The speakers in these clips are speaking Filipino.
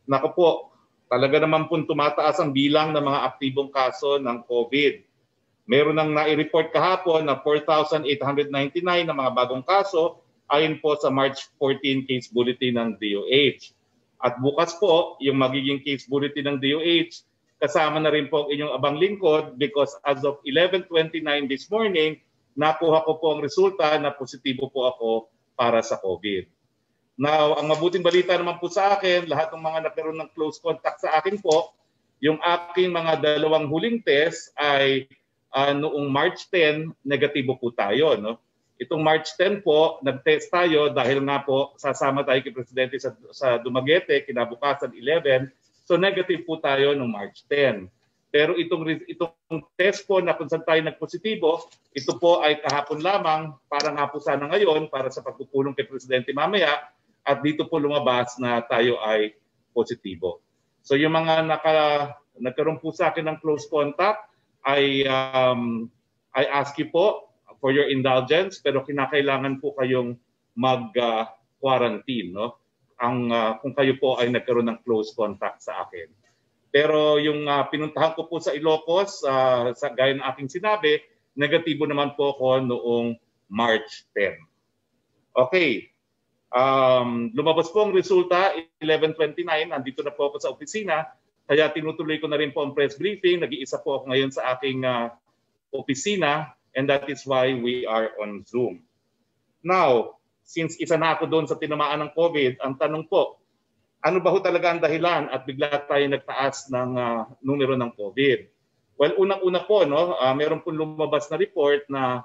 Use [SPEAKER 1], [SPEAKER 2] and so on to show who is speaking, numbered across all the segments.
[SPEAKER 1] Naku po, talaga naman po tumataas ang bilang ng mga aktibong kaso ng COVID. Meron nang nai-report kahapon na 4,899 na mga bagong kaso ayon po sa March 14 case bulletin ng DOH. At bukas po, yung magiging case bulletin ng DOH, kasama na rin po ang inyong abang lingkod because as of 11:29 this morning, nakuha ko po ang resulta na positibo po ako para sa COVID. Now, ang mabuting balita naman po sa akin, lahat ng mga nagkaroon ng close contact sa akin po, yung aking mga dalawang huling test ay noong March 10, negatibo po tayo. No? Itong March 10 po, nag-test tayo dahil nga po sasama tayo kay Presidente sa Dumaguete, kinabukasan 11. So negative po tayo noong March 10. Pero itong test po na kung saan tayo nagpositibo, ito po ay kahapon lamang para nga po sana ngayon para sa pagpupulong kay Presidente mamaya at dito po lumabas na tayo ay positibo. So yung mga nagkaroon po sa akin ng close contact, I ask you po for your indulgence, pero kinakailangan po kayong mag-quarantine, no? Kung kayo po ay nagkaroon ng close contact sa akin. Pero yung pinuntahan ko po sa Ilocos, gaya ng aking sinabi, negatibo naman po ako noong March 10. Okay. Lumabas po ang resulta, 11:29, nandito na po ako sa opisina, kaya tinutuloy ko na rin po ang press briefing. Nag-iisa po ako ngayon sa aking opisina. And that is why we are on Zoom. Now, since isa na ako doon sa tinamaan ng COVID, ang tanong po, ano ba ho talaga ang dahilan at bigla tayo nagtaas ng numero ng COVID? Well, unang-una po, no, meron po lumabas na report na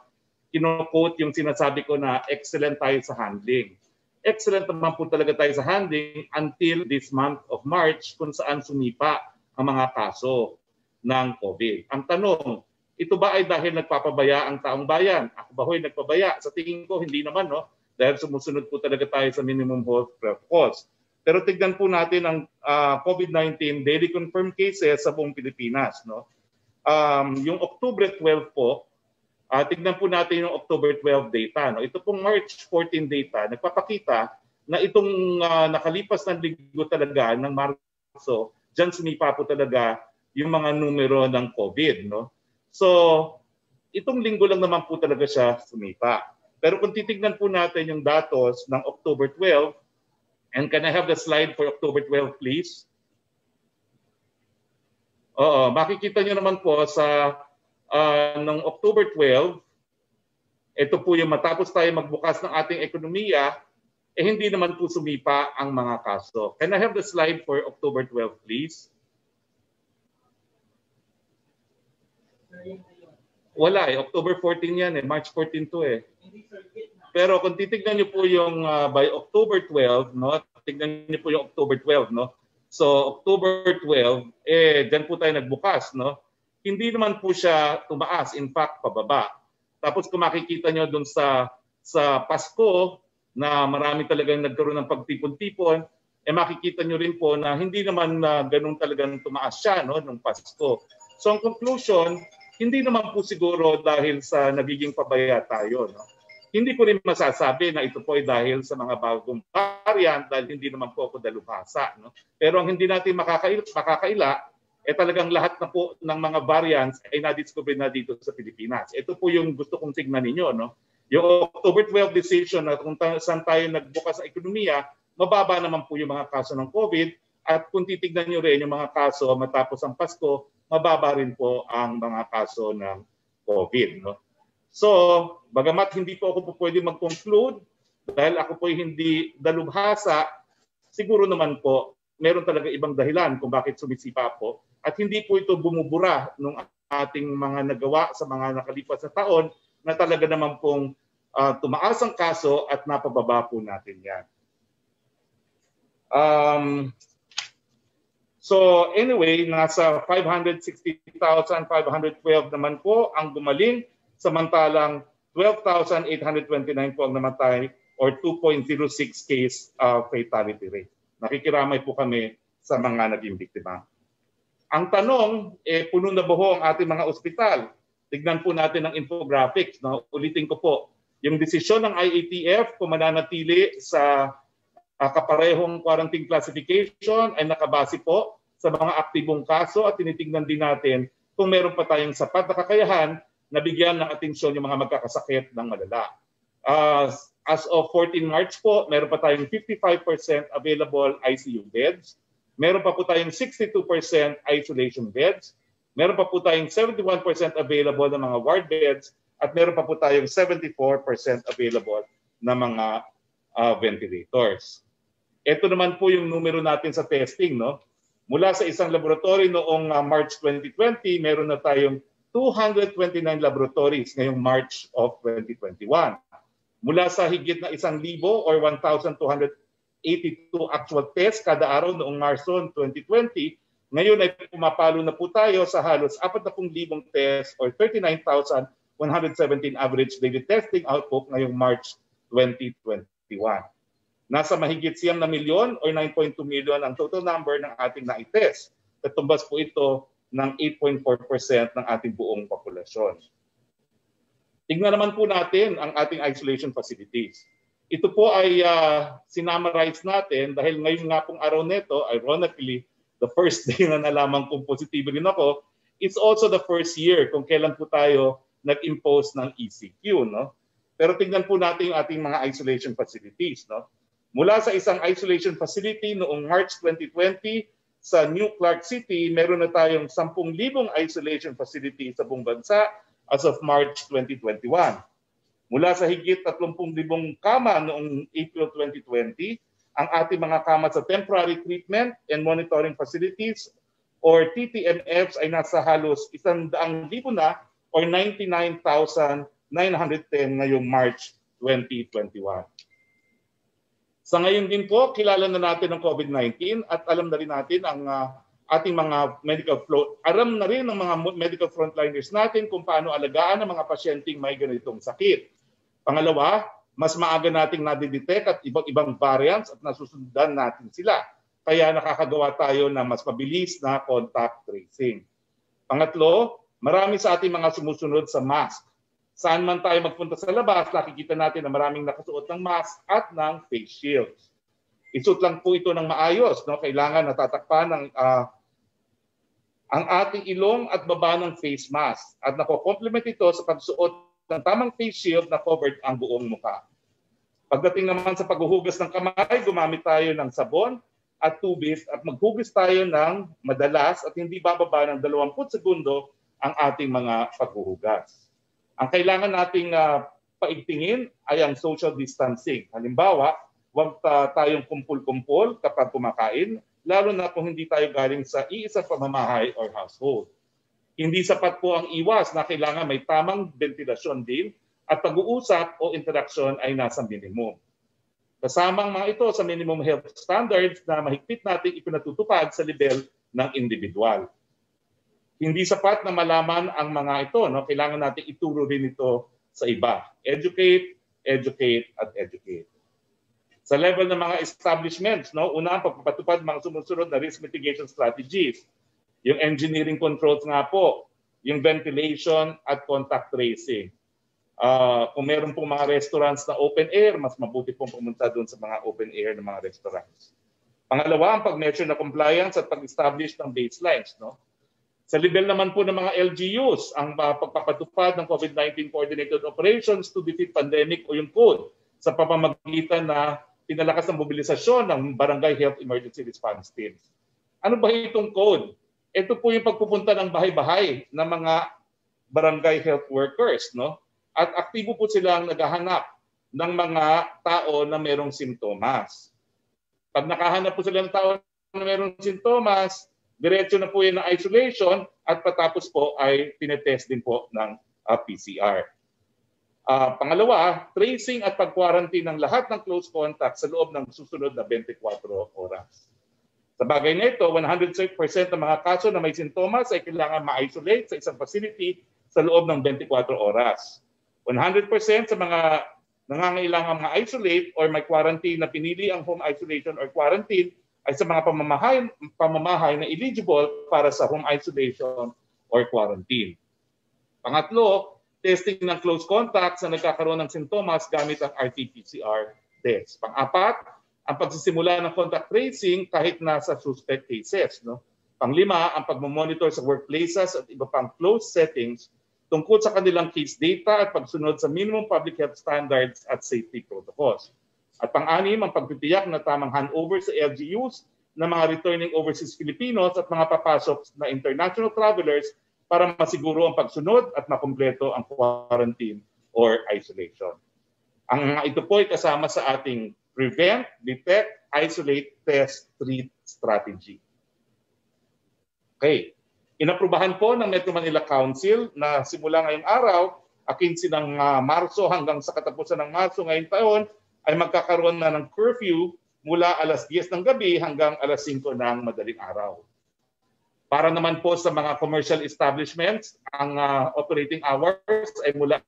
[SPEAKER 1] kino-quote yung sinasabi ko na excellent tayo sa handling. Excellent naman po talaga tayo sa handling until this month of March kung saan sumipa ang mga kaso ng COVID. Ang tanong, ito ba ay dahil nagpapabaya ang taong bayan? Ako ba ho'y nagpabaya? Sa tingin ko, hindi naman, no? Dahil sumusunod po talaga tayo sa minimum health cost. Pero tignan po natin ang COVID-19 daily confirmed cases sa buong Pilipinas, no? Yung October 12 po, tignan po natin yung October 12 data, no? Ito pong March 14 data, nagpapakita na itong nakalipas na linggo talaga ng Marso, dyan sumipa po talaga yung mga numero ng COVID, no? So, itong linggo lang naman po talaga siya sumipa. Pero kung titignan po natin yung datos ng October 12, and can I have the slide for October 12, please? Oo, makikita nyo naman po sa ng October 12, ito po yung matapos tayo magbukas ng ating ekonomiya, hindi naman po sumipa ang mga kaso. Can I have the slide for October 12, please? Wala eh. October 14 yan eh. March 14 to eh. Pero kung titignan niyo po yung by October 12, no? Tignan niyo po yung October 12, no? So October 12, dyan po tayo nagbukas, no? Hindi naman po siya tumaas. In fact, pababa. Tapos kung makikita niyo dun sa Pasko na marami talagang nagkaroon ng pagtipon-tipon, makikita niyo rin po na hindi naman ganun talagang tumaas siya, no? Nung Pasko. So ang conclusion, hindi naman po siguro dahil sa nagiging pabaya tayo. No? Hindi ko rin masasabi na ito po ay dahil sa mga bagong variant dahil hindi naman po ako dalubhasa. No? Pero ang hindi natin makakaila, talagang lahat na po ng mga variants ay na-discover na dito sa Pilipinas. Ito po yung gusto kong tignan ninyo. No? Yung October 12 decision na kung saan tayo nagbukas sa ekonomiya, mababa naman po yung mga kaso ng COVID. At kung titignan nyo rin yung mga kaso matapos ang Pasko, mababa rin po ang mga kaso ng COVID. No? So, bagamat hindi po ako pwede mag-conclude dahil ako po hindi dalubhasa, siguro naman po meron talaga ibang dahilan kung bakit sumisipa po. At hindi po ito bumubura ng ating mga nagawa sa mga nakalipas na taon na talaga naman pong tumaas ang kaso at napababa po natin yan. So anyway, nasa 560,512 naman po ang gumaling, samantalang 12,829 po ang namatay or 2.06 case fatality rate. Nakikiramay po kami sa mga naging biktima. Ang tanong, puno na ba ho ang ating mga ospital? Tignan po natin ang infographics. No? Ulitin ko po, yung desisyon ng IATF kung mananatili sa kaparehong quarantine classification ay nakabase po sa mga aktibong kaso at tinitingnan din natin kung meron pa tayong sapat na kakayahan na bigyan ng atensyon yung mga magkakasakit ng malala. As of 14 March po, meron pa tayong 55% available ICU beds. Meron pa po tayong 62% isolation beds. Meron pa po tayong 71% available na mga ward beds. At meron pa po tayong 74% available na mga ventilators. Ito naman po yung numero natin sa testing, no? Mula sa isang laboratory noong March 2020, meron na tayong 229 laboratories ngayong March of 2021. Mula sa higit na 1,000 or 1,282 actual tests kada araw noong Marso 2020, ngayon ay pumapalo na po tayo sa halos 40,000 tests or 39,117 average daily testing output ngayong March 2021. Nasa mahigit 9 na milyon or 9.2 million ang total number ng ating na-test. Katumbas po ito ng 8.4% ng ating buong populasyon. Tingnan naman po natin ang ating isolation facilities. Ito po ay sinamarize natin dahil ngayon nga pong araw nito, ironically, the first day na nalaman kung positibo rin ako, it's also the first year kung kailan po tayo nag-impose ng ECQ. No? Pero tingnan po natin yung ating mga isolation facilities. No? Mula sa isang isolation facility noong March 2020 sa New Clark City, meron na tayong 10,000 isolation facility sa buong bansa as of March 2021. Mula sa higit 30,000 kama noong April 2020, ang ating mga kama sa temporary treatment and monitoring facilities or TTMFs ay nasa halos 100,000 na or 99,910 ngayong March 2021. Sa ngayon din po, kilala na natin ang COVID-19 at alam na rin natin ang ating mga alam na rin ng mga medical frontliners natin kung paano alagaan ang mga pasyenteng may ganitong sakit. Pangalawa, mas maaga nating nadidetect at ibang variants at nasusundan natin sila. Kaya nakakagawa tayo ng mas mabilis na contact tracing. Pangatlo, marami sa ating mga sumusunod sa mask. Saan man tayo magpunta sa labas, nakikita natin na maraming nakasuot ng mask at ng face shields. Isuot lang po ito ng maayos. No? Kailangan natatakpan ng ang ating ilong at baba ng face mask. At nako-complement ito sa pagsuot ng tamang face shield na covered ang buong mukha. Pagdating naman sa paghuhugas ng kamay, gumamit tayo ng sabon at tubig at maghugas tayo ng madalas at hindi bababa ng 20 segundo ang ating mga paghuhugas. Ang kailangan nating paigtingin ay ang social distancing. Halimbawa, huwag tayong kumpul-kumpul kapag kumakain, lalo na kung hindi tayo galing sa iisang pamamahay or household. Hindi sapat po ang iwas na kailangan may tamang ventilasyon din at pag-uusap o interaksyon ay nasa minimum. Kasamang mga ito sa minimum health standards na mahigpit natin ipinatutupad sa level ng individual. Hindi sapat na malaman ang mga ito. No? Kailangan natin ituro rin ito sa iba. Educate, educate, at educate. Sa level ng mga establishments, no? Una, pagpapatupad mga sumusunod na risk mitigation strategies. Yung engineering controls nga po, yung ventilation at contact tracing. Kung meron pong mga restaurants na open air, mas mabuti pong pumunta doon sa mga open air ng mga restaurants. Pangalawa, ang pag-measure na compliance at pag-establish ng baselines. No? Sa level naman po ng mga LGUs, ang pagpapatupad ng COVID-19 Coordinated Operations to Defeat Pandemic o yung CODE sa pamamagitan na pinalakas ng mobilisasyon ng Barangay Health Emergency Response Teams. Ano ba itong CODE? Ito po yung pagpupunta ng bahay-bahay ng mga barangay health workers. No? At aktibo po silang naghahanap ng mga tao na merong simptomas. Pag nakahanap po sila ng tao na merong simptomas, diretso na po yun ng isolation at patapos po ay tinetest din po ng PCR. Pangalawa, tracing at pag-quarantine ng lahat ng close contact sa loob ng susunod na 24 oras. Sa bagay na ito, 100% ng mga kaso na may sintomas ay kailangan ma-isolate sa isang facility sa loob ng 24 oras. 100% sa mga nangangailangan ma-isolate or may quarantine na pinili ang home isolation or quarantine ay sa mga pamamahay na eligible para sa home isolation or quarantine. Pangatlo, testing ng close contacts na nagkakaroon ng sintomas gamit ang RT-PCR test. Pang-apat, ang pagsisimula ng contact tracing kahit nasa suspect cases. No? Panglima, ang pagmamonitor sa workplaces at iba pang closed settings tungkol sa kanilang case data at pagsunod sa minimum public health standards at safety protocols. At pang-anim, ang pagtitiyak na tamang handover sa LGUs ng mga returning overseas Filipinos at mga papasok na international travelers para masiguro ang pagsunod at makumpleto ang quarantine or isolation. Ang ito po ay kasama sa ating Prevent, Detect, Isolate, Test, Treat strategy. Okay. Inaprubahan po ng Metro Manila Council na simula ngayong araw, 15 ng Marso hanggang sa katapusan ng Marso ngayong taon, ay magkakaroon na ng curfew mula alas 10 ng gabi hanggang alas 5 ng madaling araw. Para naman po sa mga commercial establishments, ang operating hours ay mula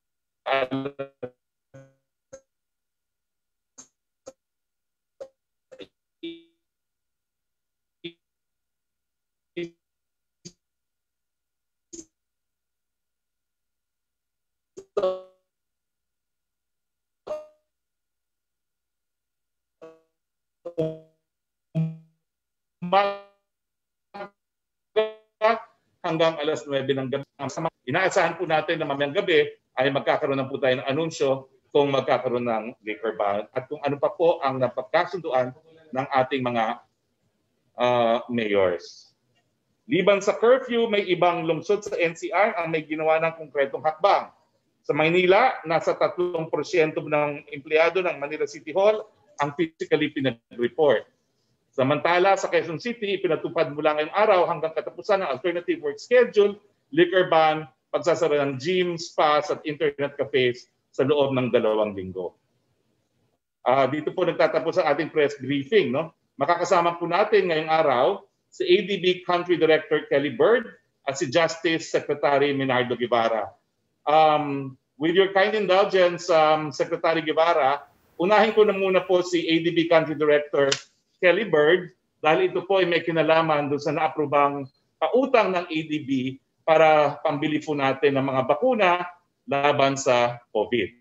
[SPEAKER 1] hanggang alas 9 ng gabi. Inaasahan po natin na mamayang gabi ay magkakaroon na po tayo ng anunsyo kung magkakaroon ng liquor ban at kung ano pa po ang napagkasunduan ng ating mga mayors. Liban sa curfew, may ibang lungsod sa NCR ang may ginawa ng konkretong hakbang. Sa Maynila, nasa 3% ng empleyado ng Manila City Hall ang physically pinag-report. Samantala, sa Quezon City, pinatupad mula ngayong araw hanggang katapusan ng alternative work schedule, liquor ban, pagsasara ng gyms, spas at internet cafes sa loob ng 2 linggo. Dito po nagtatapos ang ating press briefing. No? Makakasama po natin ngayong araw si ADB Country Director Kelly Bird at si Justice Secretary Menardo Guevara. With your kind indulgence, Secretary Guevara, unahin ko na muna po si ADB Country Director Kelly Bird dahil ito po ay may kinalaman doon sa naaprobang pautang ng ADB para pambili po natin ng mga bakuna laban sa COVID.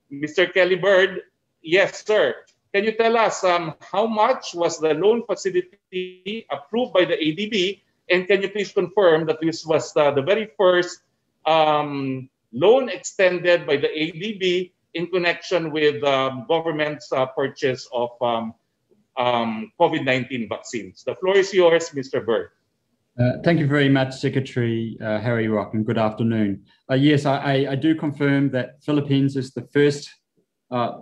[SPEAKER 1] Mr. Kelly Bird, yes sir. Can you tell us how much was the loan facility approved by the ADB, and can you please confirm that this was the very first loan extended by the ADB in connection with government's purchase of COVID-19 vaccines? The floor is yours, Mr. Bird.
[SPEAKER 2] Thank you very much, Secretary Harry Roque, and good afternoon. Yes, I do confirm that Philippines is the first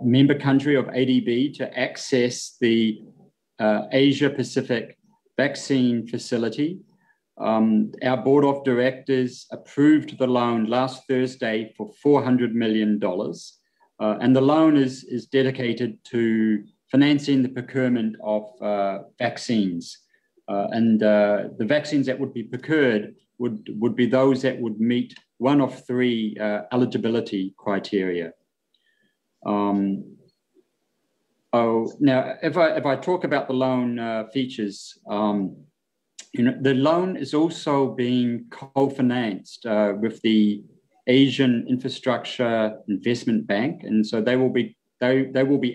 [SPEAKER 2] member country of ADB to access the Asia Pacific vaccine facility. Our board of directors approved the loan last Thursday for $400 million. And the loan is dedicated to financing the procurement of vaccines. The vaccines that would be procured would be those that would meet one of 3 eligibility criteria. Now, if I talk about the loan features, the loan is also being co-financed with the Asian Infrastructure Investment Bank, and so they will be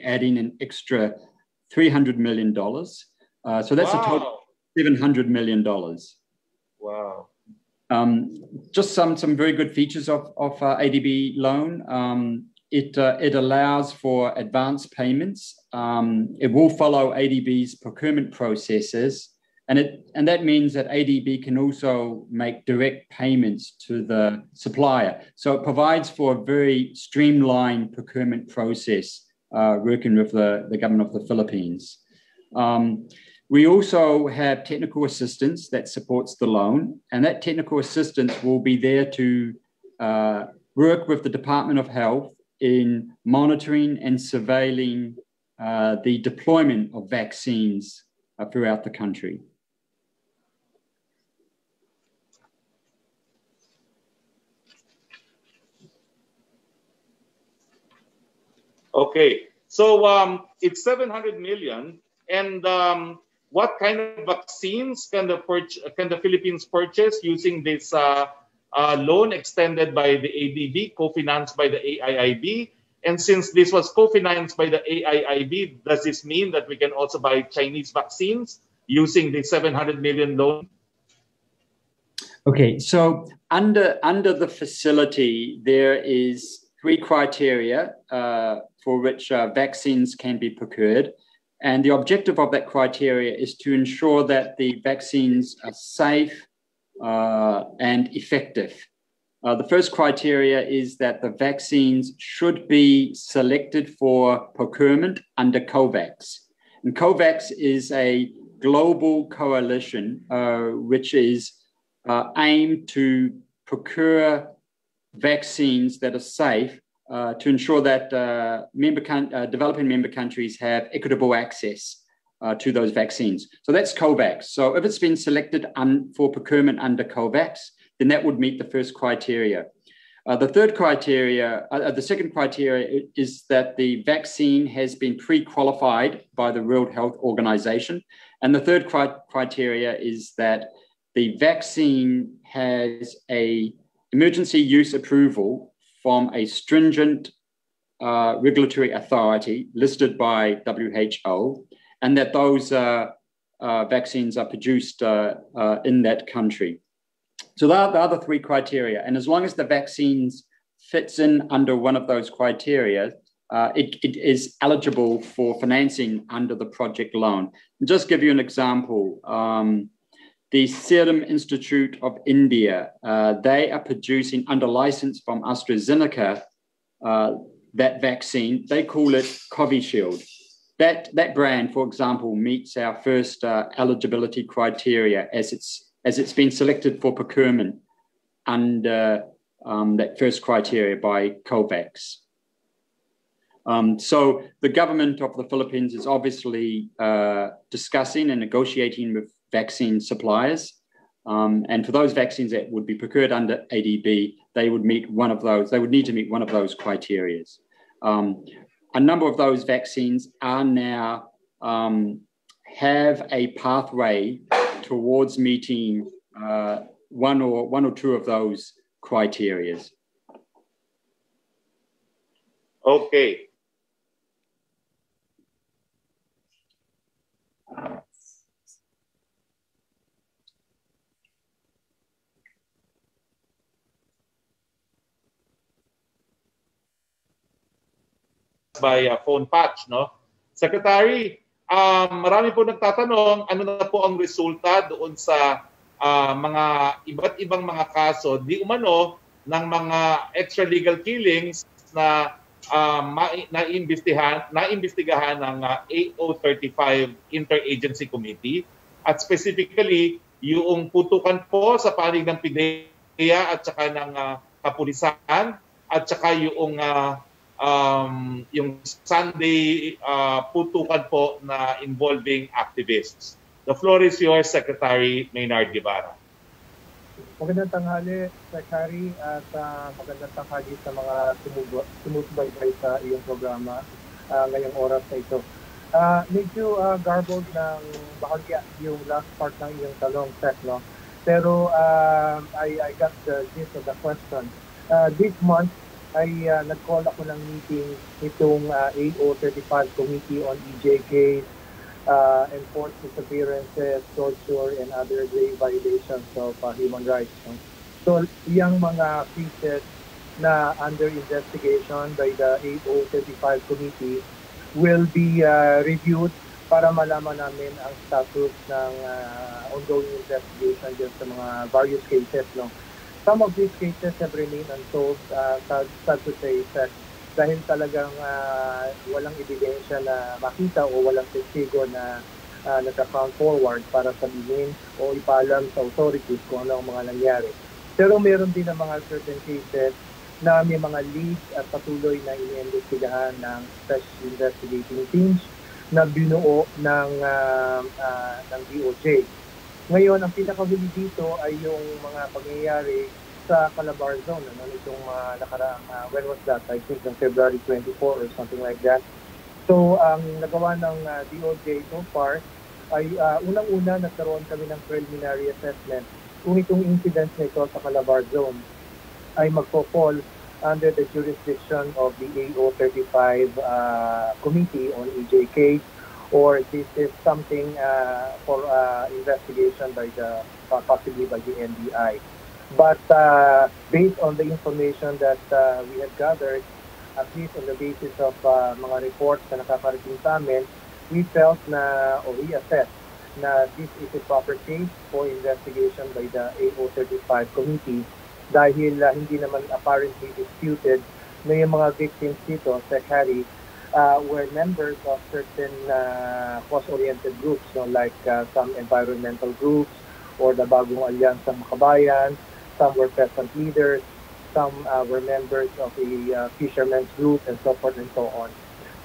[SPEAKER 2] adding an extra $300 million. So that's a total of $700 million.
[SPEAKER 1] Wow.
[SPEAKER 2] Just some very good features of ADB loan. It allows for advance payments. It will follow ADB's procurement processes, and that means that ADB can also make direct payments to the supplier. So it provides for a very streamlined procurement process working with the government of the Philippines. We also have technical assistance that supports the loan, and that technical assistance will be there to work with the Department of Health in monitoring and surveilling the deployment of vaccines throughout the country.
[SPEAKER 1] Okay, so it's 700 million, and what kind of vaccines can the Philippines purchase using this loan extended by the ADB, co-financed by the AIIB? And since this was co-financed by the AIIB, does this mean that we can also buy Chinese vaccines using the 700 million loan?
[SPEAKER 2] Okay, so under the facility, there is 3 criteria for which vaccines can be procured. And the objective of that criteria is to ensure that the vaccines are safe and effective. The first criteria is that the vaccines should be selected for procurement under COVAX. And COVAX is a global coalition which is aimed to procure vaccines that are safe to ensure that developing member countries have equitable access to those vaccines. So that's COVAX. So if it's been selected for procurement under COVAX, then that would meet the first criteria. The second criteria is that the vaccine has been pre-qualified by the World Health Organization. And the third criteria is that the vaccine has an emergency use approval from a stringent regulatory authority listed by WHO, and that those vaccines are produced in that country. So there are the 3 criteria. And as long as the vaccines fits in under one of those criteria, it is eligible for financing under the project loan. And just give you an example, the Serum Institute of India, they are producing under license from AstraZeneca that vaccine. They call it Covishield. That brand, for example, meets our first eligibility criteria as it's been selected for procurement under that first criteria by COVAX. So the government of the Philippines is obviously discussing and negotiating with vaccine suppliers. And for those vaccines that would be procured under ADB, they would need to meet one of those criteria. A number of those vaccines are now have a pathway towards meeting one or two of those criteria.
[SPEAKER 1] Okay. By phone patch, no? Secretary, marami po nagtatanong ano na po ang resulta doon sa mga iba't ibang mga kaso di umano ng mga extralegal killings na naimbestigahan ng AO35 Interagency Committee, at specifically yung putukan po sa panig ng PIDEA at saka ng kapulisan at saka yung Sunday putukan po na involving activists. The floor is yours, Secretary Maynard Guevara.
[SPEAKER 3] Magandang tanghali, Secretary, at magandang tanghali sa mga sumusubaybay sa iyong programa ngayong oras na ito. Medyo garbled ng bahagya yung last part ng iyong talong, Sec, no? Pero I got the gist of the question. This month, ay nag-call ako ng meeting itong AO35 Committee on EJK, enforced disappearances, torture, and other grave violations of human rights. No? So, yung mga cases na under investigation by the AO35 Committee will be reviewed para malaman namin ang status ng ongoing investigation dyan sa mga various cases. No? Some of these cases have remained unsolved, sad to say, dahil talagang walang ebidensya na makita o walang testigo na nagka-come forward para sabihin o ipaalam sa authorities kung ano ang mga nangyari. Pero meron din ang mga certain cases na may mga leads at patuloy na iniimbestigahan ng special investigating teams na binuo ng DOJ. Ngayon, ang pinakahuli dito ay yung mga pangyayari sa Calabar Zone. Ano, itong nakaraang, when was that? I think on February 24 or something like that. So, ang nagawa ng DOJ so far ay unang-una nagkaroon kami ng preliminary assessment kung itong incident nito sa Calabar Zone ay magpo-fall under the jurisdiction of the AO35 Committee on EJK, or this is something for investigation by the possibly by the NBI. But based on the information that we have gathered, at least on the basis of mga reports na nakakarating sa amin, we felt na, or we assessed na this is a proper case for investigation by the AO35 Committee dahil hindi naman apparently disputed na yung mga victims dito, Secretary, were members of certain cause-oriented groups, like some environmental groups or the Bagong Alyansang Makabayan, some were peasant leaders, some were members of a fishermen's group, and so forth and so on.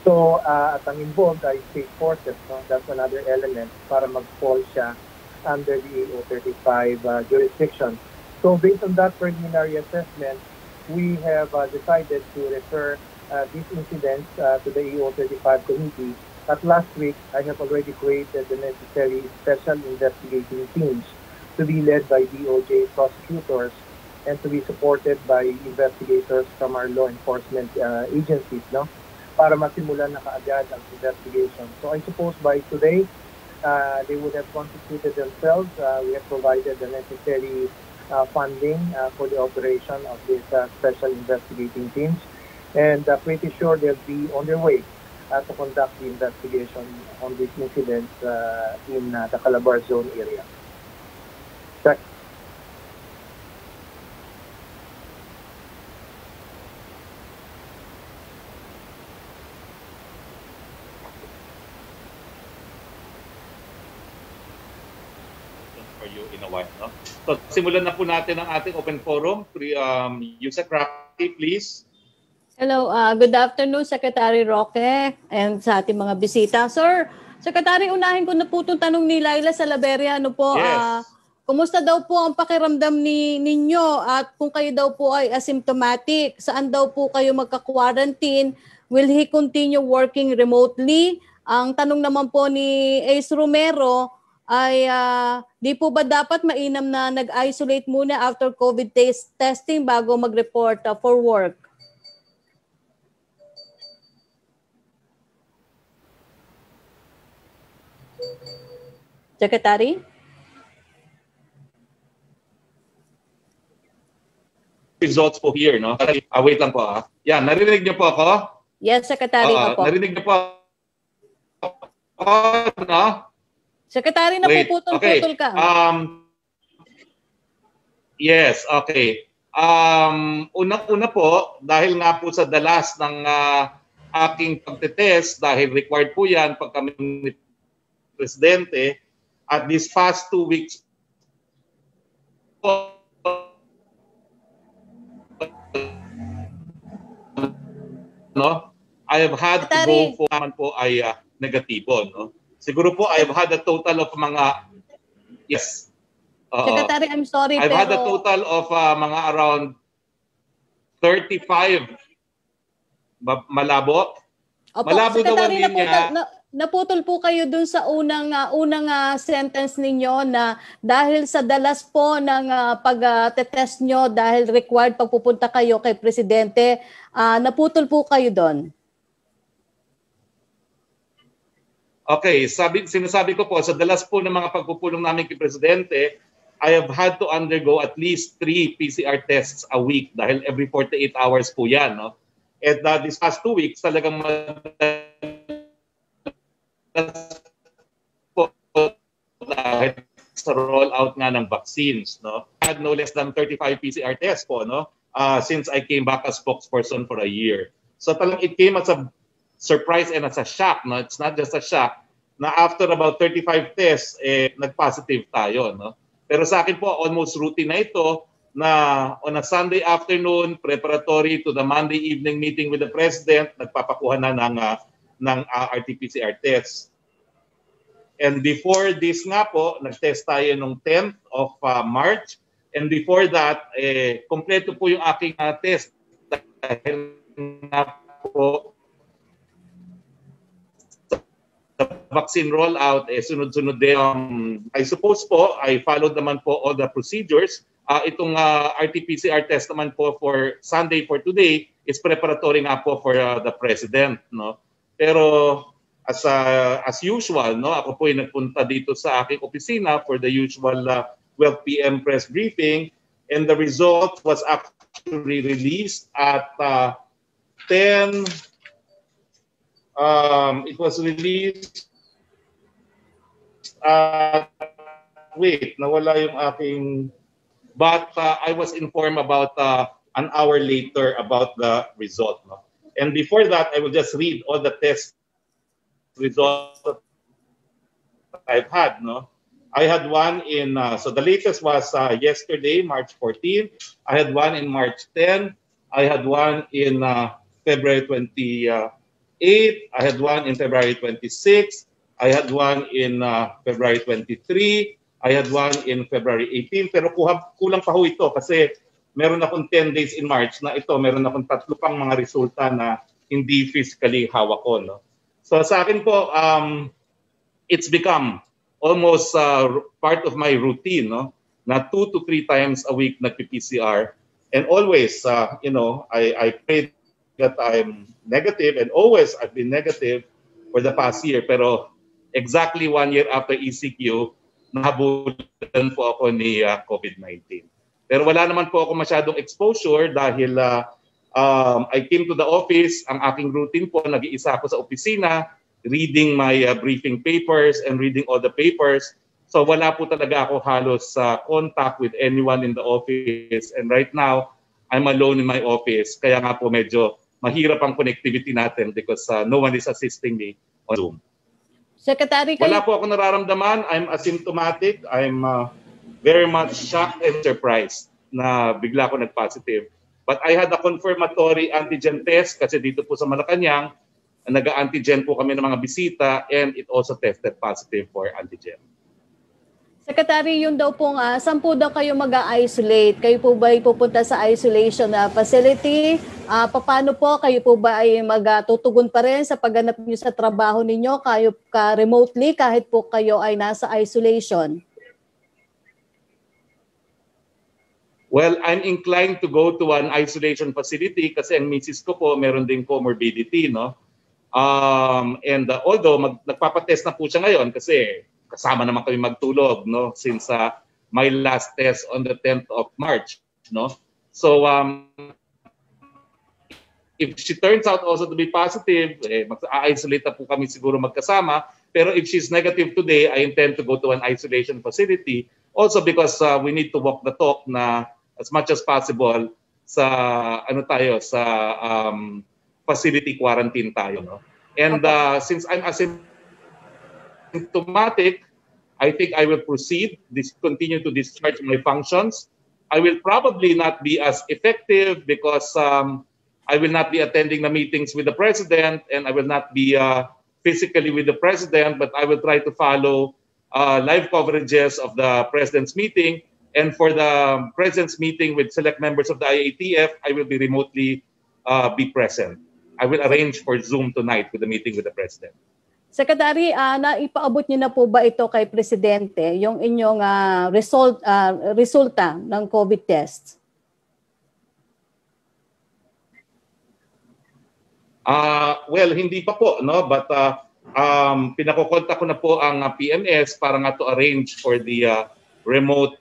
[SPEAKER 3] So, at ang involved ay state forces, that's another element para mag-fall siya under the AO35 jurisdiction. So, based on that preliminary assessment, we have decided to refer these incidents to the AO35 committee. But last week, I have already created the necessary special investigating teams to be led by DOJ prosecutors and to be supported by investigators from our law enforcement agencies, para masimulan na kaagad ang investigation. So I suppose by today, they would have constituted themselves. We have provided the necessary funding for the operation of these special investigating teams, and pretty sure they'll be on their way to conduct the investigation on these incidents in the Calabar Zone area. Check.
[SPEAKER 1] For you in a while, no? So, simulan na po natin ang ating open forum. Yusek Roque, please.
[SPEAKER 4] Hello, good afternoon, Secretary Roque, and sa ating mga bisita. Sir, Secretary, unahin ko na po itong tanong ni Laila Salaveria. Ano po,
[SPEAKER 1] Yes.
[SPEAKER 4] Kumusta daw po ang pakiramdam ninyo at kung kayo daw po ay asymptomatic, saan daw po kayo magka-quarantine? Will he continue working remotely? Ang tanong naman po ni Ace Romero ay di po ba dapat mainam na nag-isolate muna after COVID testing bago mag-report for work? Secretary?
[SPEAKER 1] Results po here, no? Wait lang po, Yan, narinig niyo po ako?
[SPEAKER 4] Yes, Secretary po.
[SPEAKER 1] Narinig niyo po ako, no?
[SPEAKER 4] Secretary, napuputol-putol ka.
[SPEAKER 1] Yes, okay. Unang-una po, dahil nga po sa dalas ng aking pagtetest, dahil required po yan pag kami ni Presidente, at these past 2 weeks po, no, I have had
[SPEAKER 4] Secretary,
[SPEAKER 1] to go po ay negatibo, no? Siguro po I have had a total of mga yes.
[SPEAKER 4] Secretary, I'm sorry
[SPEAKER 1] I've
[SPEAKER 4] pero
[SPEAKER 1] had a total of mga around 35 malabo.
[SPEAKER 4] Opo,
[SPEAKER 1] Malabo daw ang
[SPEAKER 4] Secretary,
[SPEAKER 1] linya.
[SPEAKER 4] naputol po kayo dun sa unang sentence ninyo na dahil sa dalas po ng pag-test nyo dahil required pagpupunta kayo kay Presidente, naputol po kayo doon.
[SPEAKER 1] Okay, sinasabi ko po, sa dalas po ng mga pagpupulong namin kay Presidente, I have had to undergo at least 3 PCR tests a week dahil every 48 hours po yan, no? At these past 2 weeks, talagang po dahil sa rollout nga ng vaccines, no? I had no less than 35 PCR tests po, no? Since I came back as spokesperson for a year. So talagang it came as a surprise and as a shock, no? It's not just a shock na after about 35 tests, nag-positive tayo, no? Pero sa akin po, almost routine na ito na on a Sunday afternoon, preparatory to the Monday evening meeting with the President, nagpapakuha na ng RT-PCR test. And before this nga po, nag-test tayo nung 10th of March. And before that, kompleto po yung aking test. Dahil nga po, the vaccine rollout, sunod-sunod din. I suppose po, I followed naman po all the procedures itong RT-PCR test naman po for Sunday for today is preparatory nga po for the President, no? Pero as usual, no, ako po ay nagpunta dito sa aking opisina for the usual 12 p.m. press briefing, and the result was actually released at 10. It was released wait, nawala yung aking, but I was informed about an hour later about the result, no? And before that, I will just read all the test results that I've had, no? I had one in, so the latest was yesterday, March 14. I had one in March 10. I had one in February 28. I had one in February 26. I had one in February 23. I had one in February 18. Pero kulang pa ho ito kasi meron akong 10 days in March na ito. Meron akong 3 pang mga resulta na hindi physically hawak ko, no? So sa akin po, it's become almost part of my routine, no? Na 2 to 3 times a week nagpi-PCR. And always, you know, I pray that I'm negative, and always I've been negative for the past year. Pero exactly 1 year after ECQ, nahabulan po ako ni COVID-19. Pero wala naman po ako masyadong exposure dahil I came to the office. Ang aking routine po, nag-iisa ako sa opisina, reading my briefing papers and reading all the papers. So wala po talaga ako halos contact with anyone in the office. And right now, I'm alone in my office. Kaya nga po medyo mahirap ang connectivity natin because no one is assisting me on Zoom.
[SPEAKER 4] Secretary,
[SPEAKER 1] wala po ako nararamdaman. I'm asymptomatic. I'm very much shocked and surprised na bigla ako nag-positive. But I had a confirmatory antigen test kasi dito po sa Malacanang, nag-antigen po kami ng mga bisita, and it also tested positive for antigen.
[SPEAKER 4] Secretary, yun daw pong, saan po daw kayo mag-isolate? Kayo po ba ay pupunta sa isolation facility? Paano po? Kayo po ba ay magtutugon pa rin sa pagganap niyo sa trabaho ninyo? Kayo remotely kahit po kayo ay nasa isolation?
[SPEAKER 1] Well, I'm inclined to go to an isolation facility kasi ang misis ko po meron ding comorbidity, no? And although nagpapatest na po siya ngayon kasi kasama naman kami magtulog, no, since my last test on the 10th of March, no. So if she turns out also to be positive, mag-isolate na po kami siguro magkasama. Pero if she's negative today, I intend to go to an isolation facility also because we need to walk the talk na as much as possible sa facility quarantine tayo, no? And since I'm asymptomatic, I think I will continue to discharge my functions. I will probably not be as effective because I will not be attending the meetings with the President, and I will not be physically with the President, but I will try to follow live coverages of the President's meeting. And for the President's meeting with select members of the IATF, I will be remotely be present. I will arrange for Zoom tonight with the meeting with the President.
[SPEAKER 4] Secretary, naipaabot niyo na po ba ito kay Presidente, yung inyong resulta ng COVID test?
[SPEAKER 1] Well, hindi pa po, no? But pinakokontak ko na po ang PMS para nga to arrange for the remote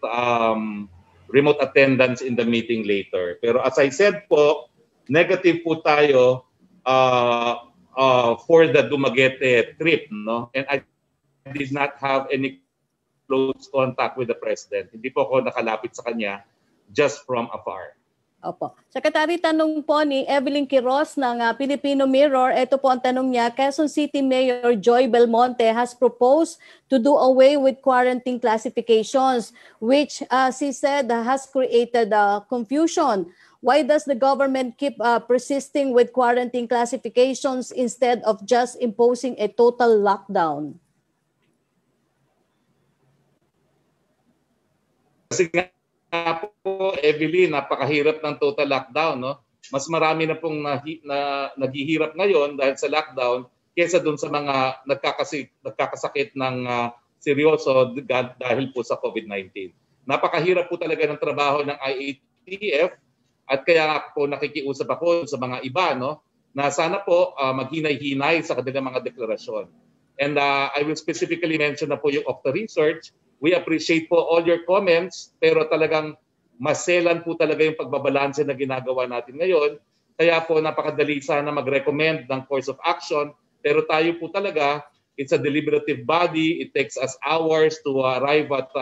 [SPEAKER 1] attendance in the meeting later. Pero as I said po, negative po tayo for the Dumaguete trip, no? And I did not have any close contact with the President. Hindi po ako nakalapit sa kanya, just from afar.
[SPEAKER 4] Opo. Secretary, tanong po ni Evelyn Quiroz ng Filipino Mirror. Ito po ang tanong niya. Quezon City Mayor Joy Belmonte has proposed to do away with quarantine classifications, which she said has created confusion. Why does the government keep persisting with quarantine classifications instead of just imposing a total lockdown?
[SPEAKER 1] Kasi nga po, Evelyn, napakahirap ng total lockdown, no? Mas marami na pong naghihirap ngayon dahil sa lockdown kaysa dun sa mga nagkakasakit ng seryoso dahil po sa COVID-19. Napakahirap po talaga ng trabaho ng IATF at kaya po nakikiusap ako sa mga iba, no, na sana po maghinay-hinay sa kanilang mga deklarasyon. And I will specifically mention na po yung Okta Research. We appreciate po all your comments, pero talagang maselan po talaga yung pagbabalanse na ginagawa natin ngayon. Kaya po napakadali sana mag-recommend ng course of action, pero tayo po talaga, it's a deliberative body. It takes us hours to arrive at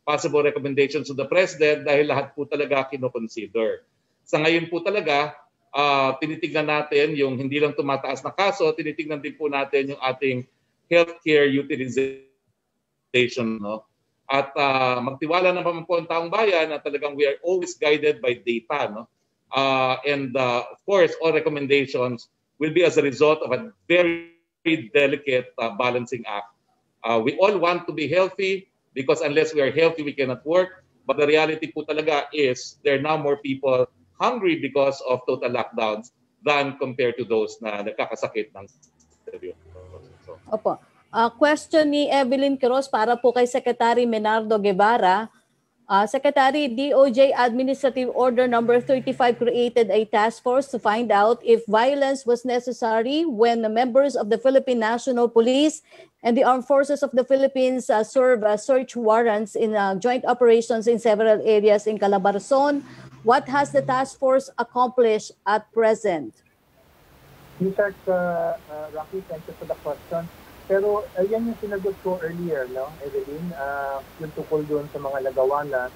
[SPEAKER 1] possible recommendations to the President dahil lahat po talaga kinoconsider. Sa ngayon po talaga, tinitignan natin yung hindi lang tumataas na kaso, tinitignan din po natin yung ating healthcare utilization, no? At magtiwala naman po ang taong bayan na talagang we are always guided by data, no? And of course, all recommendations will be as a result of a very delicate balancing act. We all want to be healthy because unless we are healthy, we cannot work. But the reality po talaga is there are now more people hungry because of total lockdowns than compared to those na nagkakasakit ng seryoso.
[SPEAKER 4] Opo. Question ni Evelyn Quiroz para po kay Secretary Menardo Guevara. Secretary, DOJ Administrative Order Number 35 created a task force to find out if violence was necessary when the members of the Philippine National Police and the Armed Forces of the Philippines serve search warrants in joint operations in several areas in Calabarzon. What has the task force accomplished at present?
[SPEAKER 3] Research, Rocky, thank you for the question. Pero yan yung sinagot ko earlier, no, Evelyn, yung tukol doon sa mga nagawa na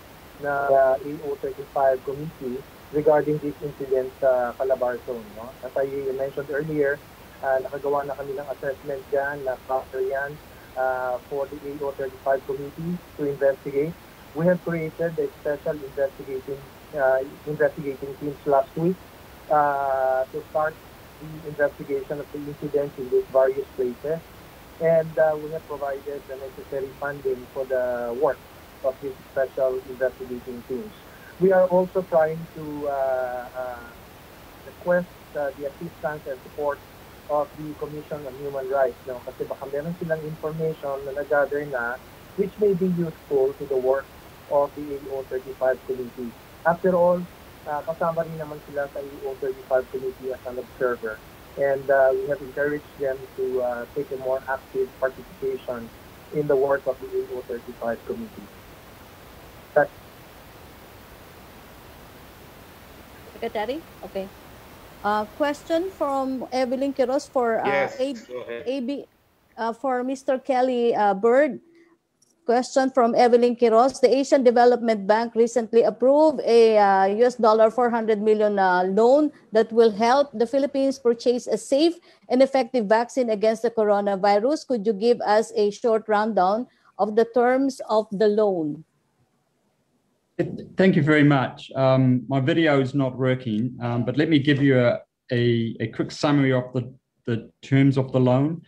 [SPEAKER 3] AO35 committee regarding this incident sa Calabarzon. No? As I mentioned earlier, nakagawa na kami ng assessment dyan, na proper yan for the AO35 committee to investigate. We have created a special investigating teams last week to start the investigation of the incidents in these various places. And we have provided the necessary funding for the work of these special investigating teams. We are also trying to request the assistance and support of the Commission on Human Rights. No? Kasi baka meron silang information na nag-gather na which may be useful to the work of the AO35 committee. After all, kasama rin naman sila sa AO35 committee as an observer. And we have encouraged them to take a more active participation in the work of the AO35 committee.
[SPEAKER 4] Secretary? Okay. Question from Evelyn Quiroz for
[SPEAKER 1] Yes,
[SPEAKER 4] for Mr. Kelly Bird. Question from Evelyn Quiroz. The Asian Development Bank recently approved a $400 million loan that will help the Philippines purchase a safe and effective vaccine against the coronavirus. Could you give us a short rundown of the terms of the loan?
[SPEAKER 2] Thank you very much. My video is not working, but let me give you a quick summary of the terms of the loan.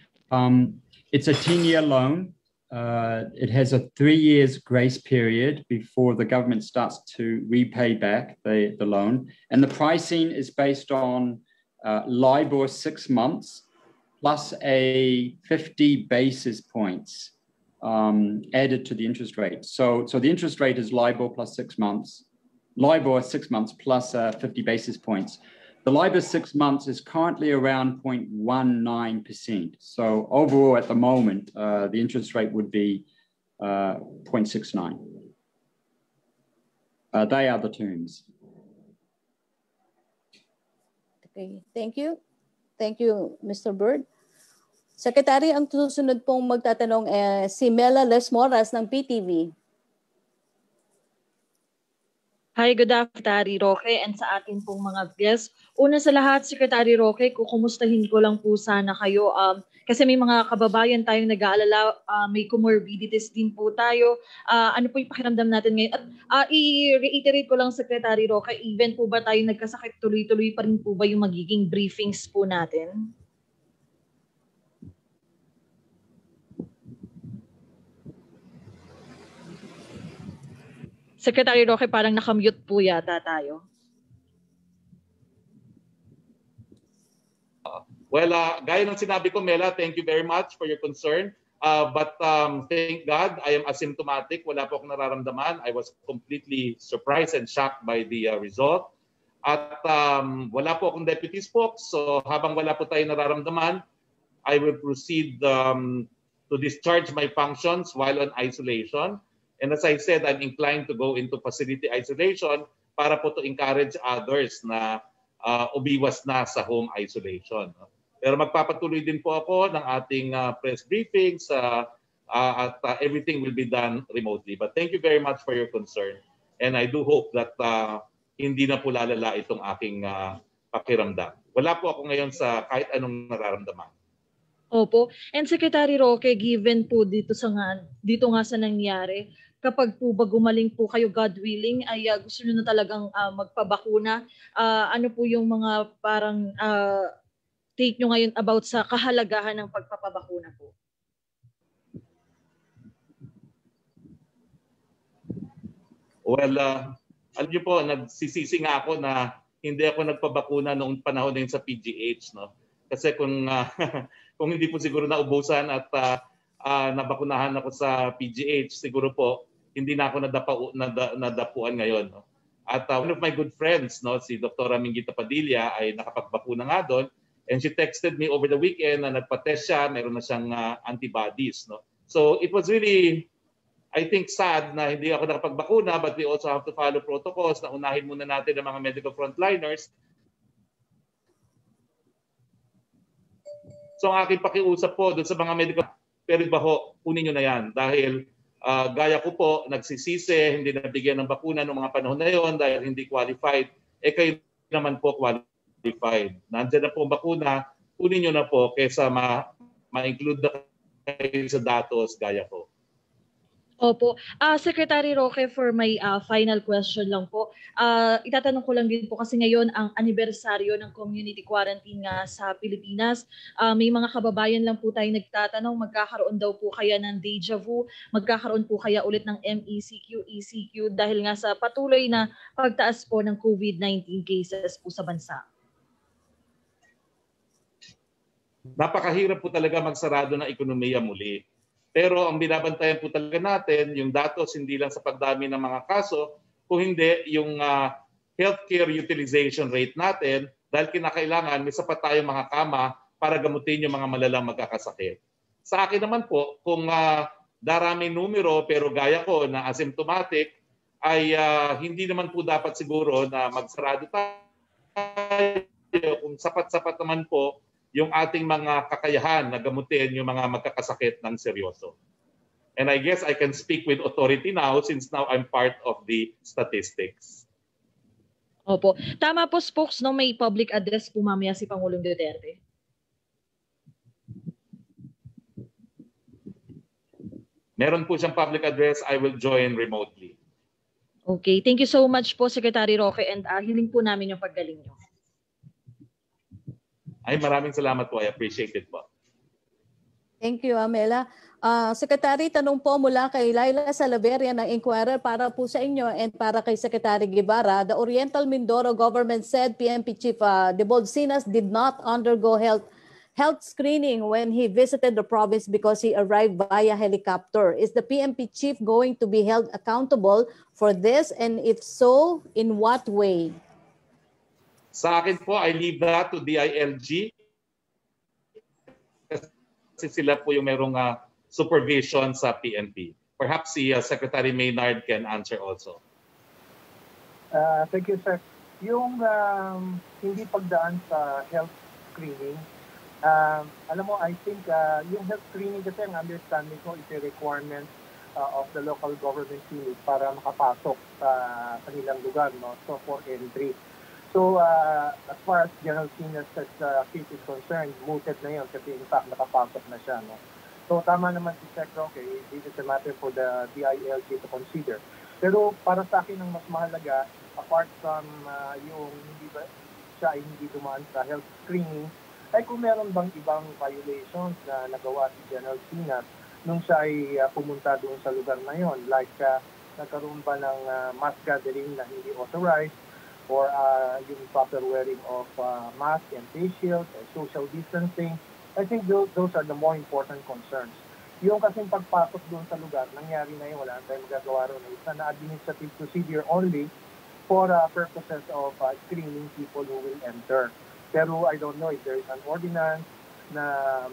[SPEAKER 2] It's a 10-year loan. It has a 3 years grace period before the government starts to repay back the loan. And the pricing is based on LIBOR 6 months plus a 50 basis points added to the interest rate. So the interest rate is LIBOR plus 6 months, LIBOR 6 months plus 50 basis points. The LIBOR 6 months is currently around 0.19%. So overall, at the moment, the interest rate would be 0.69. They are the terms.
[SPEAKER 4] Okay, thank you. Thank you, Mr. Bird. Secretary, ang susunod pong magtatanong si Mela Lesmoras ng PTV.
[SPEAKER 5] Hi, good afternoon, Secretary Roque, and sa atin pong mga guests. Una sa lahat, Secretary Roque, kukumustahin ko lang po sana kayo kasi may mga kababayan tayong nag-aalala, may comorbidities din po tayo. Ano po yung pakiramdam natin ngayon? At i-reiterate ko lang, Secretary Roque, even po ba tayo nagkasakit, tuloy-tuloy pa rin po ba yung magiging briefings po natin? Secretary Roque, parang nakamute po yata tayo.
[SPEAKER 1] Well, gaya ng sinabi ko, Mela, thank you very much for your concern. But thank God, I am asymptomatic. Wala po akong nararamdaman. I was completely surprised and shocked by the result. At wala po akong deputy spokes. So habang wala po tayo nararamdaman, I will proceed to discharge my functions while on isolation. And as I said, I'm inclined to go into facility isolation para po to encourage others na umiwas na sa home isolation. Pero magpapatuloy din po ako ng ating press briefings at everything will be done remotely. But thank you very much for your concern. And I do hope that hindi na po lalala itong aking pakiramdam. Wala po ako ngayon sa kahit anong nararamdaman.
[SPEAKER 5] Opo. And Secretary Roque, given po dito nga sa nangyari, kapag po ba gumaling po kayo, God willing, ay gusto nyo na talagang magpabakuna, ano po yung mga parang take nyo ngayon about sa kahalagahan ng pagpapabakuna po?
[SPEAKER 1] Well, alam niyo po, nagsisisi nga ako na hindi ako nagpabakuna noong panahon na yun sa PGH. No? Kasi kung hindi po siguro naubusan at nabakunahan ako sa PGH, siguro po hindi na ako nadapuan ngayon. No? At one of my good friends, no, si Dr. Minggita Padilla, ay nakapagbakuna nga doon. And she texted me over the weekend na nagpa-test siya, meron na siyang antibodies. No? So it was really, I think, sad na hindi ako nakapagbakuna, but we also have to follow protocols na unahin muna natin ang mga medical frontliners. So ang aking pakiusap po doon sa mga medical, pero iba ho, kunin nyo na yan. Dahil gaya ko po, nagsisisi, hindi nabigyan ng bakuna noong mga panahon na yon dahil hindi qualified. Kayo naman po qualified. Nandiyan na po ang bakuna, kunin nyo na po kaysa ma-include na kayo sa datos gaya ko.
[SPEAKER 5] Opo. Secretary Roque, for my final question lang po, itatanong ko lang din po kasi ngayon ang anibersaryo ng community quarantine nga sa Pilipinas. May mga kababayan lang po tayo nagtatanong, magkakaroon daw po kaya ng deja vu, magkakaroon po kaya ulit ng MECQ, ECQ dahil nga sa patuloy na pagtaas po ng COVID-19 cases po sa bansa.
[SPEAKER 1] Napakahirap po talaga magsarado ng ekonomiya muli. Pero ang binabantayan po talaga natin, yung datos hindi lang sa pagdami ng mga kaso, kung hindi yung healthcare utilization rate natin dahil kinakailangan may sapat tayong mga kama para gamutin yung mga malalang magkakasakit. Sa akin naman po, kung daraming numero pero gaya ko na asymptomatic, ay hindi naman po dapat siguro na magsarado tayo kung sapat-sapat naman po yung ating mga kakayahan na gamutin yung mga magkakasakit ng seryoso. And I guess I can speak with authority now since now I'm part of the statistics.
[SPEAKER 5] Opo. Tama po, Spokes, no? May public address po mamaya si Pangulong Duterte.
[SPEAKER 1] Meron po siyang public address. I will join remotely.
[SPEAKER 5] Okay. Thank you so much po, Secretary Roque, and hiling po namin yung paggaling niyo.
[SPEAKER 1] Ay, maraming salamat po. I appreciate it po.
[SPEAKER 4] Thank you, Amela. Secretary, tanong po mula kay Laila Salaveria ng Inquirer para po sa inyo and para kay Secretary Guevara. The Oriental Mindoro government said PNP Chief Debolsinas did not undergo health screening when he visited the province because he arrived via helicopter. Is the PNP Chief going to be held accountable for this? And if so, in what way?
[SPEAKER 1] Sa akin po, I leave that to DILG. Kasi sila po yung merong supervision sa PNP. Perhaps si Secretary Maynard can answer also.
[SPEAKER 3] Thank you, sir. Yung hindi pagdaan sa health screening, alam mo, I think yung health screening kasi ang understanding ko is a requirement of the local government unit para makapasok sa kanilang lugar, no? So for entry. So, as far as General Sina's case is concerned, mooted na yun kasi in fact nakapasok na siya. No? So, tama naman si Sec Roque, this is a matter for the DILG to consider. Pero para sa akin ang mas mahalaga, apart from yung siya ay hindi dumaan sa health screening, ay kung meron bang ibang violations na nagawa si General Sina nung siya ay pumunta doon sa lugar na yon, like nagkaroon ba ng mass gathering na hindi authorized, or yung proper wearing of mask and face shields and social distancing. I think those are the more important concerns. Yung kasing pagpasok doon sa lugar, nangyari na yun, wala tayong magagawa ron. It's an administrative procedure only for purposes of screening people who will enter. Pero I don't know if there is an ordinance na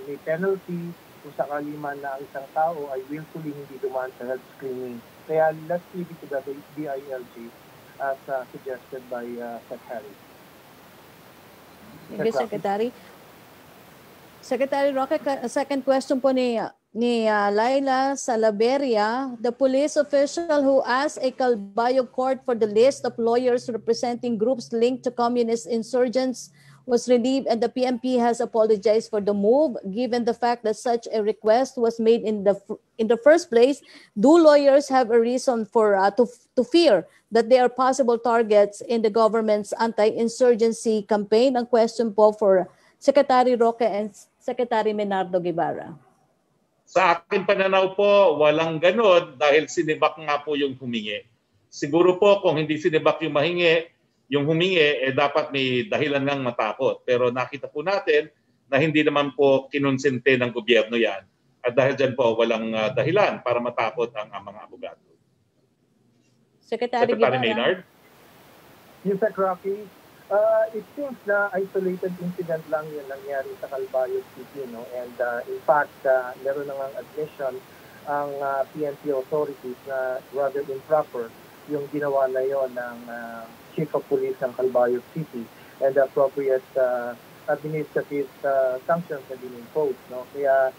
[SPEAKER 3] may penalty kung sakali man na ang isang tao ay willfully hindi dumaan sa health screening. Kaya let's leave it to the DILG as suggested by Secretary.
[SPEAKER 4] Thank you, Secretary. Secretary Roque, second question po ni Laila Salaveria. The police official who asked a Calbayo court for the list of lawyers representing groups linked to communist insurgents was relieved, and the PNP has apologized for the move. Given the fact that such a request was made in the first place, do lawyers have a reason for to fear that they are possible targets in the government's anti-insurgency campaign? Ang question po for Secretary Roque and Secretary Menardo Guevara.
[SPEAKER 1] Sa akin pananaw po, walang ganun dahil sinibak nga po yung humingi. Siguro po kung hindi sinibak yung humingi, dapat may dahilan ng matakot. Pero nakita po natin na hindi naman po kinonsente ng gobyerno yan. At dahil dyan po, walang dahilan para matakot ang mga abogado.
[SPEAKER 4] Secretary
[SPEAKER 1] Maynard?
[SPEAKER 3] Yes, Roque. It seems na isolated incident lang yun nangyari sa Calbayo City. No? And in fact, meron nang admission ang PNP authorities na rather improper yung ginawa na yon ng Chief of Police ng Calbayo City, and appropriate administrative sanctions have been imposed. No? Kaya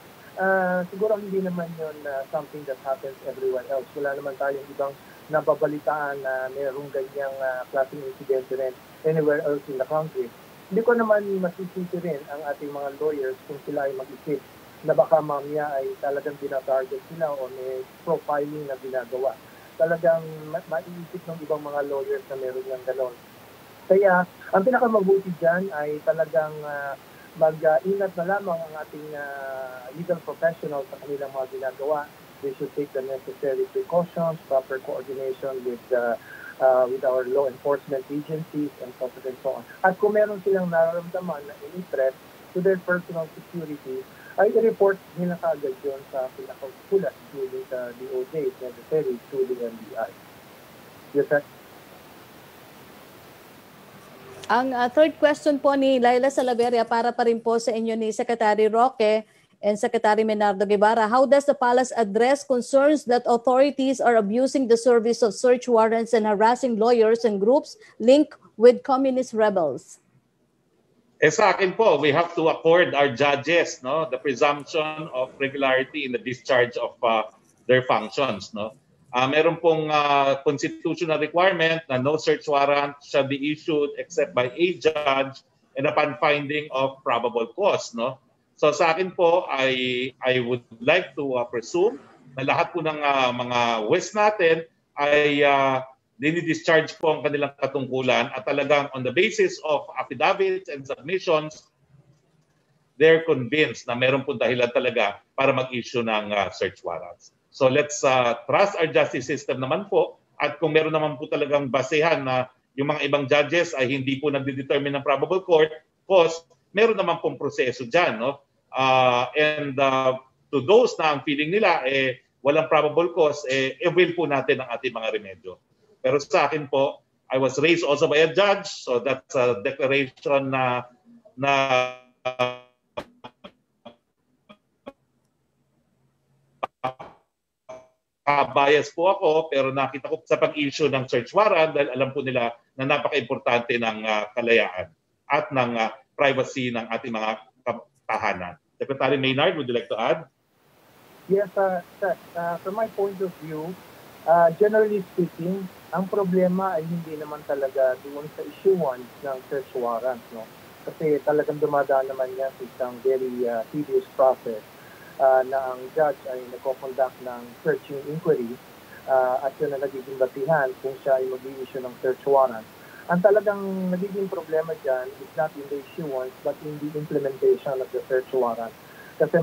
[SPEAKER 3] siguro hindi naman yun something that happens everywhere else. Wala naman tayong ibang nababalitaan na mayroong ganyang klaseng incidente rin anywhere else in the country. Hindi ko naman masisisi rin ang ating mga lawyers kung sila ay mag-isip na baka mamaya ay talagang binatarget sila o may profiling na ginagawa. Talagang maiisip ng ibang mga lawyers na meron ng gano'n. Kaya ang pinakamabuti dyan ay talagang mag-ingat na lamang ang ating legal professionals sa kanilang mga ginagawa. They should take the necessary precautions, proper coordination with our law enforcement agencies and so on and so on. At kung meron silang nararamdaman na interest to their personal security, ay i-report nila kaagad yun sa pinakaukulan, including sa DOJ, if necessary, to the NBI. Yes, sir.
[SPEAKER 4] Ang third question po ni Laila Salaveria para pa rin po sa inyo ni Secretary Roque and Secretary Menardo Guevara. How does the palace address concerns that authorities are abusing the service of search warrants and harassing lawyers and groups linked with communist rebels?
[SPEAKER 1] Sa akin po, we have to accord our judges the presumption of regularity in the discharge of their functions. Meron pong constitutional requirement na no search warrant shall be issued except by a judge and upon finding of probable cause. So sa akin po, I would like to presume na lahat po ng mga West natin ay dini-discharge po ang kanilang katungkulan at talagang on the basis of affidavits and submissions, they're convinced na meron po dahilan talaga para mag-issue ng search warrants. So let's trust our justice system naman po, at kung meron naman po talagang basehan na yung mga ibang judges ay hindi po nagde-determine ng probable cause, meron naman pong proseso dyan. And to those na ang feeling nila walang probable cause, i-will po natin ang ating mga remedyo. Pero sa akin po, I was raised also by a judge, so that's a declaration na bias po ako, pero nakita ko sa pag-issue ng search warrant dahil alam po nila na napaka-importante ng kalayaan at ng privacy ng ating mga tahanan. Secretary Maynard, would you like to add?
[SPEAKER 3] Yes, from my point of view, generally speaking, ang problema ay hindi naman talaga doon sa issuance ng search warrant. Kasi talagang dumadaan naman yan sa isang very tedious process na ang judge ay nagko-conduct ng searching inquiry at yun na nagiging basihan kung siya ay mag-i-issue ng search warrant. Ang talagang nagiging problema dyan is not in the issuance but in the implementation of the search warrant. Kasi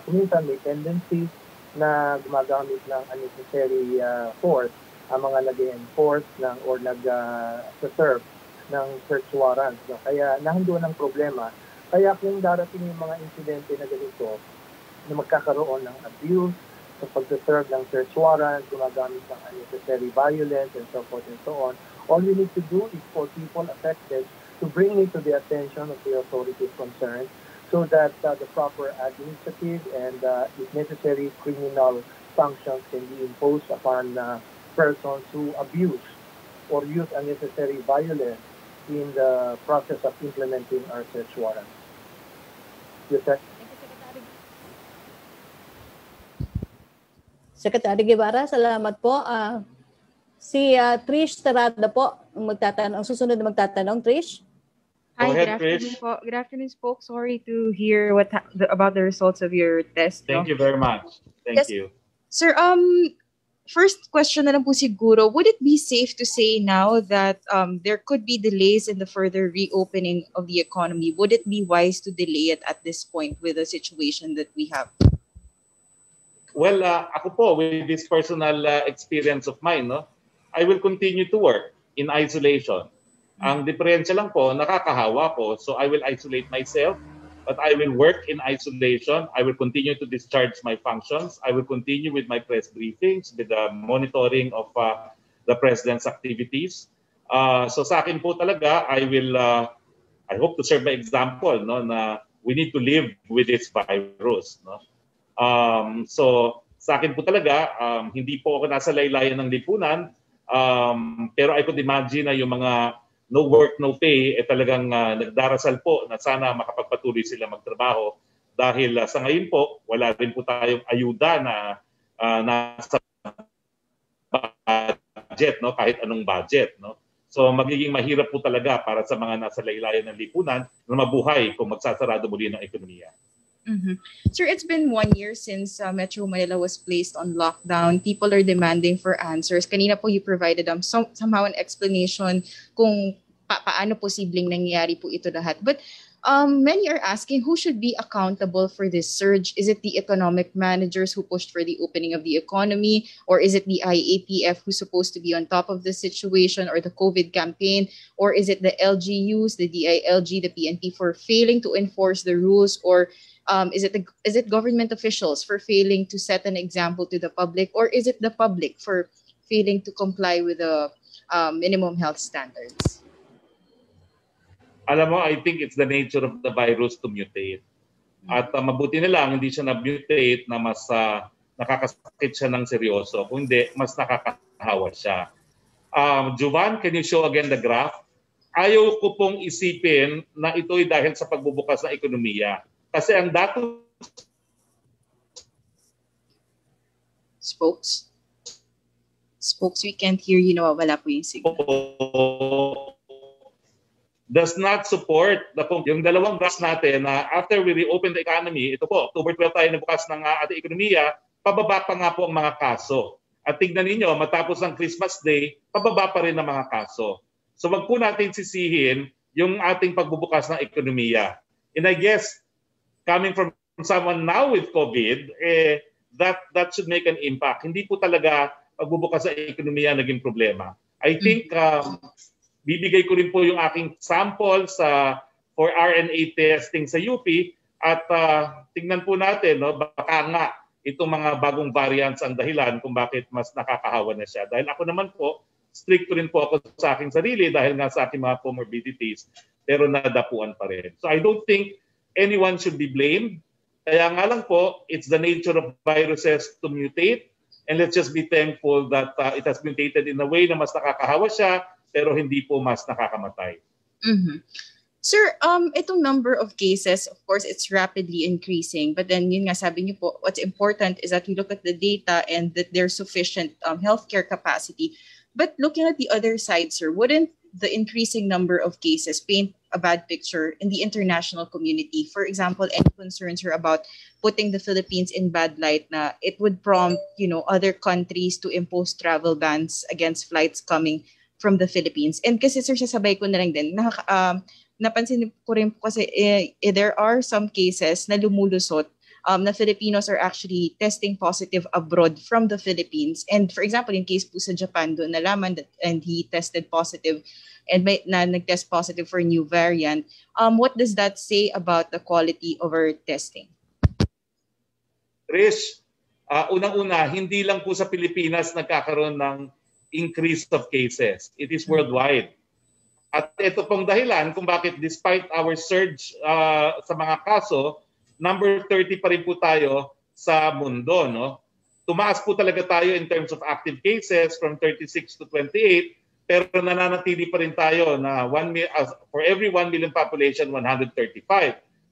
[SPEAKER 3] kuminsan may tendency na gumagamit ng unnecessary force ang mga nag-enforce or nag-serve ng search warrant. Kaya nahanduan ng problema. Kaya kung darating yung mga insidente na ganito, na magkakaroon ng abuse sa pag-serve ng search warrant, gumagamit ng unnecessary violence, and so forth and so on. All we need to do is for people affected to bring it to the attention of the authorities concerned so that the proper administrative and, if necessary, criminal sanctions can be imposed upon persons who abuse or use unnecessary violence in the process of implementing our search warrant. Yes, sir.
[SPEAKER 4] Secretary Guevara, salamat po. Si Trish Tarada po, ang susunod na magtatanong. Trish?
[SPEAKER 6] Hi,
[SPEAKER 1] Go ahead,
[SPEAKER 6] good afternoon
[SPEAKER 1] Trish.
[SPEAKER 6] po. Good afternoon, Spoke. Sorry to hear about the results of your test.
[SPEAKER 1] Thank you very much. Thank you.
[SPEAKER 6] Sir, first question na lang po siguro, would it be safe to say now that there could be delays in the further reopening of the economy? Would it be wise to delay it at this point with the situation that we have?
[SPEAKER 1] Well, ako po, with this personal experience of mine, no, I will continue to work in isolation. Ang diferensya lang po, nakakahawa po, so I will isolate myself, but I will work in isolation. I will continue to discharge my functions. I will continue with my press briefings, with the monitoring of the President's activities. So sa akin po talaga, I hope to serve by example, no, na we need to live with this virus. No? So sa akin po talaga, hindi po ako nasa laylayan ng lipunan, pero I could imagine na yung mga no work, no pay, talagang nagdarasal po na sana makapagpatuloy sila magtrabaho dahil sa ngayon po, wala rin po tayong ayuda na nasa budget, no? Kahit anong budget. No? So magiging mahirap po talaga para sa mga nasa laylayan ng lipunan na mabuhay kung magsasarado muli ng ekonomiya.
[SPEAKER 6] Mm-hmm. Sir, it's been 1 year since Metro Manila was placed on lockdown. People are demanding for answers. Kanina po you provided somehow an explanation kung paano posibleng nangyayari po ito lahat. But many are asking who should be accountable for this surge? Is it the economic managers who pushed for the opening of the economy? Or is it the IAPF who's supposed to be on top of the situation, or the COVID campaign? Or is it the LGUs, the DILG, the PNP for failing to enforce the rules? Or is it government officials for failing to set an example to the public, or is it the public for failing to comply with the minimum health standards?
[SPEAKER 1] Alam mo, I think it's the nature of the virus to mutate. At mabuti na lang hindi siya na-mutate na mas nakakasakit siya ng seryoso. Kung hindi, mas nakakahawa siya. Jovan, can you show again the graph? Ayaw ko pong isipin na ito'y dahil sa pagbubukas ng ekonomiya. Kasi ang datos...
[SPEAKER 6] Spokes, we can't hear you. Wala po yung signal.
[SPEAKER 1] Does not support yung dalawang graphs natin na after we reopen the economy, ito po, October 12 tayo nabukas ng ating ekonomiya, pababa pa nga po ang mga kaso. At tignan ninyo, matapos ng Christmas Day, pababa pa rin ang mga kaso. So wag po natin sisihin yung ating pagbubukas ng ekonomiya. And I guess, coming from someone now with COVID, that should make an impact. Hindi po talaga pagbubukas sa ekonomiya naging problema. I think bibigay ko rin po yung aking samples for RNA testing sa UP at tingnan po natin, no, baka nga itong mga bagong variants ang dahilan kung bakit mas nakakahawa na siya. Dahil ako naman po, strict rin po ako sa aking sarili dahil nga sa aking mga comorbidities, pero nadapuan pa rin. So I don't think anyone should be blamed. Kaya nga lang po, it's the nature of viruses to mutate. And let's just be thankful that it has mutated in a way na mas nakakahawa siya, pero hindi po mas nakakamatay.
[SPEAKER 6] Mm-hmm. Sir, itong number of cases, of course, it's rapidly increasing. But then, yun nga sabi niyo po, what's important is that we look at the data and that there's sufficient healthcare capacity. But looking at the other side, sir, wouldn't the increasing number of cases paint a bad picture in the international community? For example, any concerns are about putting the Philippines in bad light na it would prompt, other countries to impose travel bans against flights coming from the Philippines. And kasi sir, sasabay ko na lang din, napansin ko rin po kasi there are some cases na lumulusot na Filipinos are actually testing positive abroad from the Philippines. And for example, in case po sa Japan, doon nalaman that and he tested positive and nag-test positive for a new variant. What does that say about the quality of our testing?
[SPEAKER 1] Rish, unang-una, hindi lang po sa Pilipinas nagkakaroon ng increase of cases. It is worldwide. At ito pong dahilan kung bakit despite our surge sa mga kaso, number 30 pa rin po tayo sa mundo. No? Tumaas po talaga tayo in terms of active cases from 36 to 28, pero nananatili pa rin tayo na for every 1 million population, 135.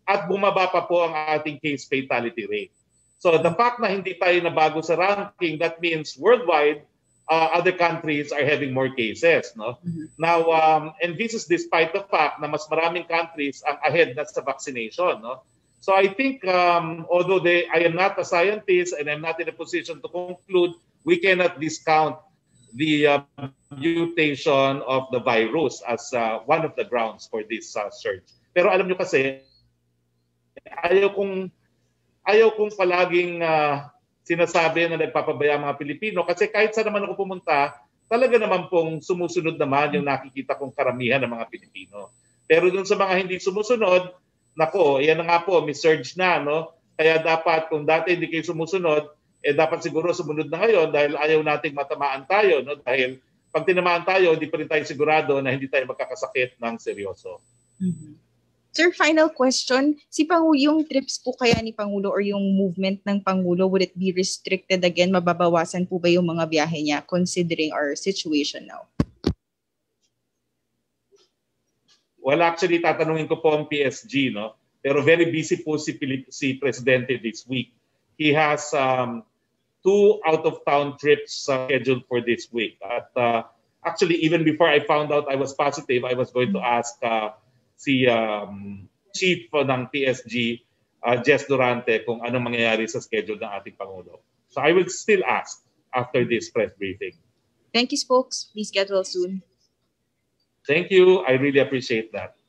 [SPEAKER 1] At bumaba pa po ang ating case fatality rate. So the fact na hindi tayo nabago sa ranking, that means worldwide, other countries are having more cases. No? Now, and this is despite the fact na mas maraming countries ang ahead na sa vaccination. No? So I think, although I am not a scientist and I'm not in a position to conclude, we cannot discount the mutation of the virus as one of the grounds for this surge. Pero alam nyo kasi, ayaw kong palaging sinasabi na nagpapabaya ang mga Pilipino kasi kahit saan naman ako pumunta, talaga naman pong sumusunod naman yung nakikita kong karamihan ng mga Pilipino. Pero dun sa mga hindi sumusunod, nako, yan na nga po, may surge na, no? Kaya dapat, kung dati hindi kayo sumusunod, dapat siguro sumunod na ngayon dahil ayaw nating matamaan tayo, no? Dahil pag tinamaan tayo, hindi pa rin tayo sigurado na hindi tayo magkakasakit ng seryoso.
[SPEAKER 6] Sir, final question. Yung trips po kaya ni Pangulo or yung movement ng Pangulo, would it be restricted again? Mababawasan po ba yung mga biyahe niya considering our situation now?
[SPEAKER 1] Well, actually, tatanungin ko po ang PSG, no? Pero very busy po si Presidente this week. He has 2 out-of-town trips scheduled for this week. At actually, even before I found out I was positive, I was going to ask si Chief ng PSG, Jess Durante, kung anong mangyayari sa schedule ng ating Pangulo. So I will still ask after this press briefing.
[SPEAKER 6] Thank you, Spokes. Please get well soon.
[SPEAKER 1] Thank you. I really appreciate that.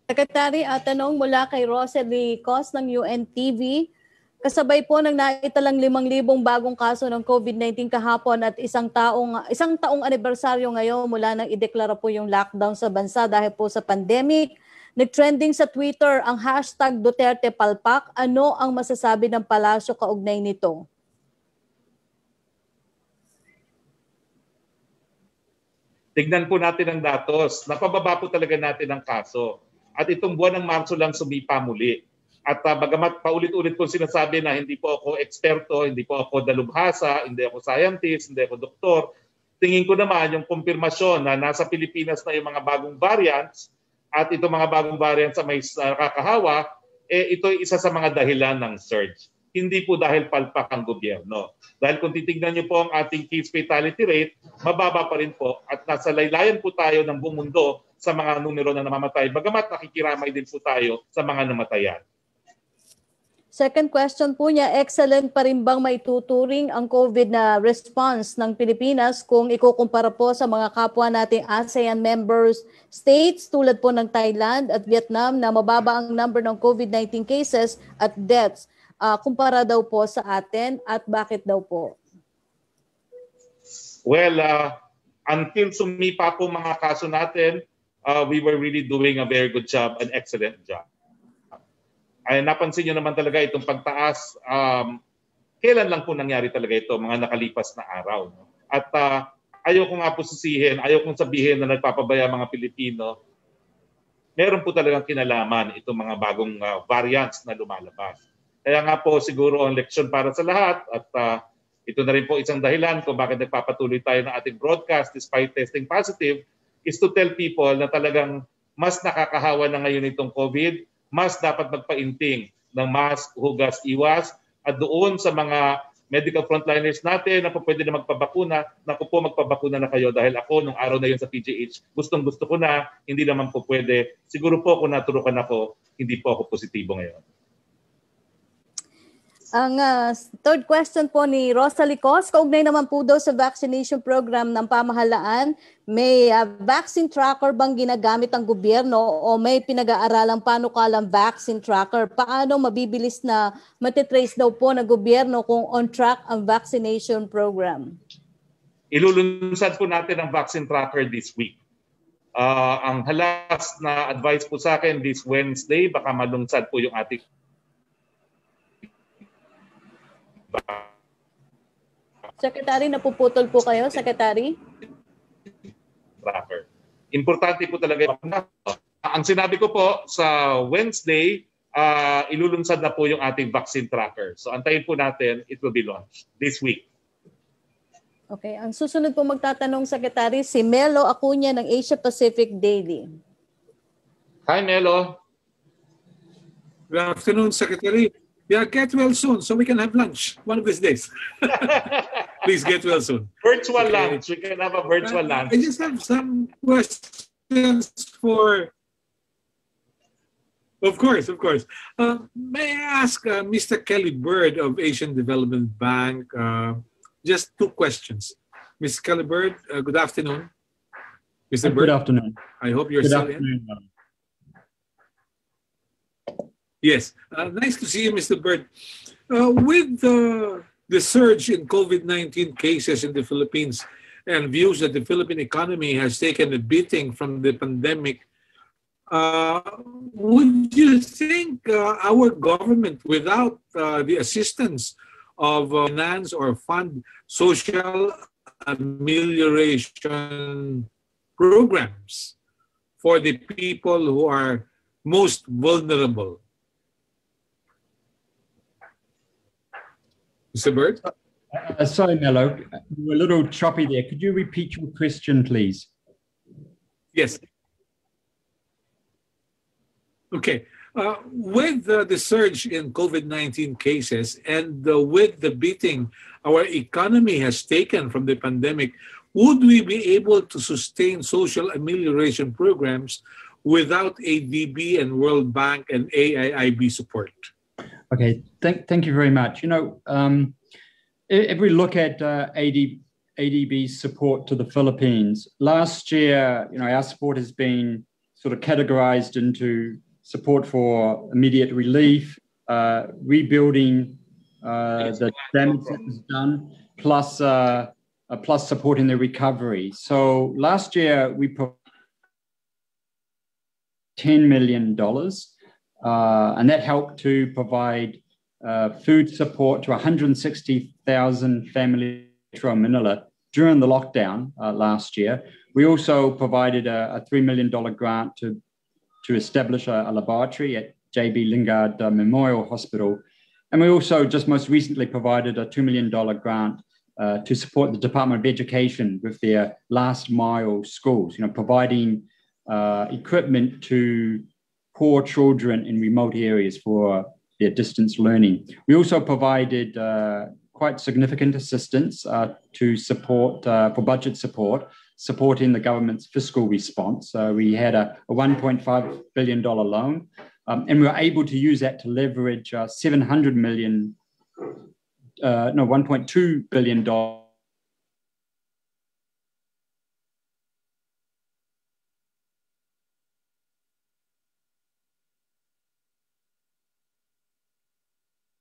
[SPEAKER 4] Secretary, tanong mula kay Rosalie Cos ng UNTV. Kasabay po ng naitalang 5,000 bagong kaso ng COVID-19 kahapon at isang taong anibersaryo ngayon mula nang ideklara po yung lockdown sa bansa dahil po sa pandemic. Nag-trending sa Twitter ang hashtag Duterte Palpak. Ano ang masasabi ng palasyo kaugnay nito?
[SPEAKER 1] Tignan po natin ang datos. Napababa po talaga natin ang kaso. At itong buwan ng Marso lang sumipa muli. At bagamat paulit-ulit po sinasabi na hindi po ako eksperto, hindi po ako dalubhasa, hindi ako scientist, hindi ako doktor, tingin ko naman yung kumpirmasyon na nasa Pilipinas na yung mga bagong variants at itong mga bagong variants sa may nakakahawa, ito ay isa sa mga dahilan ng surge. Hindi po dahil palpak ang gobyerno. Dahil kung titignan niyo po ang ating case fatality rate, mababa pa rin po at nasa laylayan po tayo ng buong mundo sa mga numero na namamatay. Bagamat nakikiramay din po tayo sa mga namatayan.
[SPEAKER 4] Second question po niya, excellent pa rin bang maituturing ang COVID na response ng Pilipinas kung ikukumpara po sa mga kapwa nating ASEAN members states tulad po ng Thailand at Vietnam na mababa ang number ng COVID-19 cases at deaths kumpara daw po sa atin at bakit daw po?
[SPEAKER 1] Well, until sumipa po mga kaso natin, we were really doing a very good job, an excellent job. Ay napansin nyo naman talaga itong pagtaas, kailan lang po nangyari talaga ito, mga nakalipas na araw. No? At ayaw ko nga po sisihin, ayaw kong sabihin na nagpapabaya mga Pilipino, meron po talagang kinalaman itong mga bagong variants na lumalabas. Kaya nga po siguro ang leksyon para sa lahat at ito na rin po isang dahilan kung bakit nagpapatuloy tayo ng ating broadcast despite testing positive is to tell people na talagang mas nakakahawa na ngayon itong COVID, mas dapat magpainting ng mask, hugas, iwas at doon sa mga medical frontliners natin na po pwede na magpabakuna, naku po magpabakuna na kayo dahil ako nung araw na yun sa PGH, gustong-gusto ko na, hindi naman po pwede. Siguro po kung naturukan ako, hindi po ako positibo ngayon.
[SPEAKER 4] Ang third question po ni Rosalie Cos, kaugnay naman po daw sa vaccination program ng pamahalaan, may vaccine tracker bang ginagamit ang gobyerno o may pinag-aaralang panukalang vaccine tracker? Paano mabibilis na matitrace daw po ng gobyerno kung on track ang vaccination program?
[SPEAKER 1] Ilulunsad po natin ang vaccine tracker this week. Ang halas na advice po sa akin this Wednesday, baka malunsad po yung ating
[SPEAKER 4] Secretary, napuputol po kayo, Secretary?
[SPEAKER 1] Tracker. Importante po talaga. Ang sinabi ko po sa Wednesday, ilulunsad na po yung ating vaccine tracker. So antayin po natin, it will be launched this week.
[SPEAKER 4] Okay, ang susunod po magtatanong, Secretary, si Melo Acuña ng Asia Pacific Daily.
[SPEAKER 1] Hi, Melo.
[SPEAKER 7] Good afternoon, Secretary. Yeah, get well soon so we can have lunch one of these days. Please get well soon.
[SPEAKER 1] Virtual lunch. We can have a virtual lunch.
[SPEAKER 7] I just have some questions for... Of course. May I ask Mr. Kelly Bird of Asian Development Bank just two questions. Ms. Kelly Bird, good afternoon. Mr. Bird.
[SPEAKER 2] Good afternoon.
[SPEAKER 7] I hope you're still in. Yes, nice to see you, Mr. Bird. With the surge in COVID-19 cases in the Philippines and views that the Philippine economy has taken a beating from the pandemic, would you think our government, without the assistance of finance or fund social amelioration programs for the people who are most vulnerable? Mr. Bird?
[SPEAKER 2] Sorry, Mello, you were a little choppy there. Could you repeat your question, please?
[SPEAKER 7] Yes. Okay. With the surge in COVID-19 cases and with the beating our economy has taken from the pandemic, would we be able to sustain social amelioration programs without ADB and World Bank and AIIB support?
[SPEAKER 2] Okay, thank you very much. You know, if we look at ADB's support to the Philippines, last year, you know, our support has been sort of categorized into support for immediate relief, rebuilding the damage that was done, plus supporting the recovery. So last year we provided $10 million. And that helped to provide food support to 160,000 families in Manila during the lockdown last year. We also provided a $3 million grant to establish a laboratory at J.B. Lingard Memorial Hospital. And we also just most recently provided a $2 million grant to support the Department of Education with their last mile schools, you know, providing equipment to poor children in remote areas for their distance learning. We also provided quite significant assistance to support, for budget support, supporting the government's fiscal response. We had a $1.5 billion loan, and we were able to use that to leverage $1.2 billion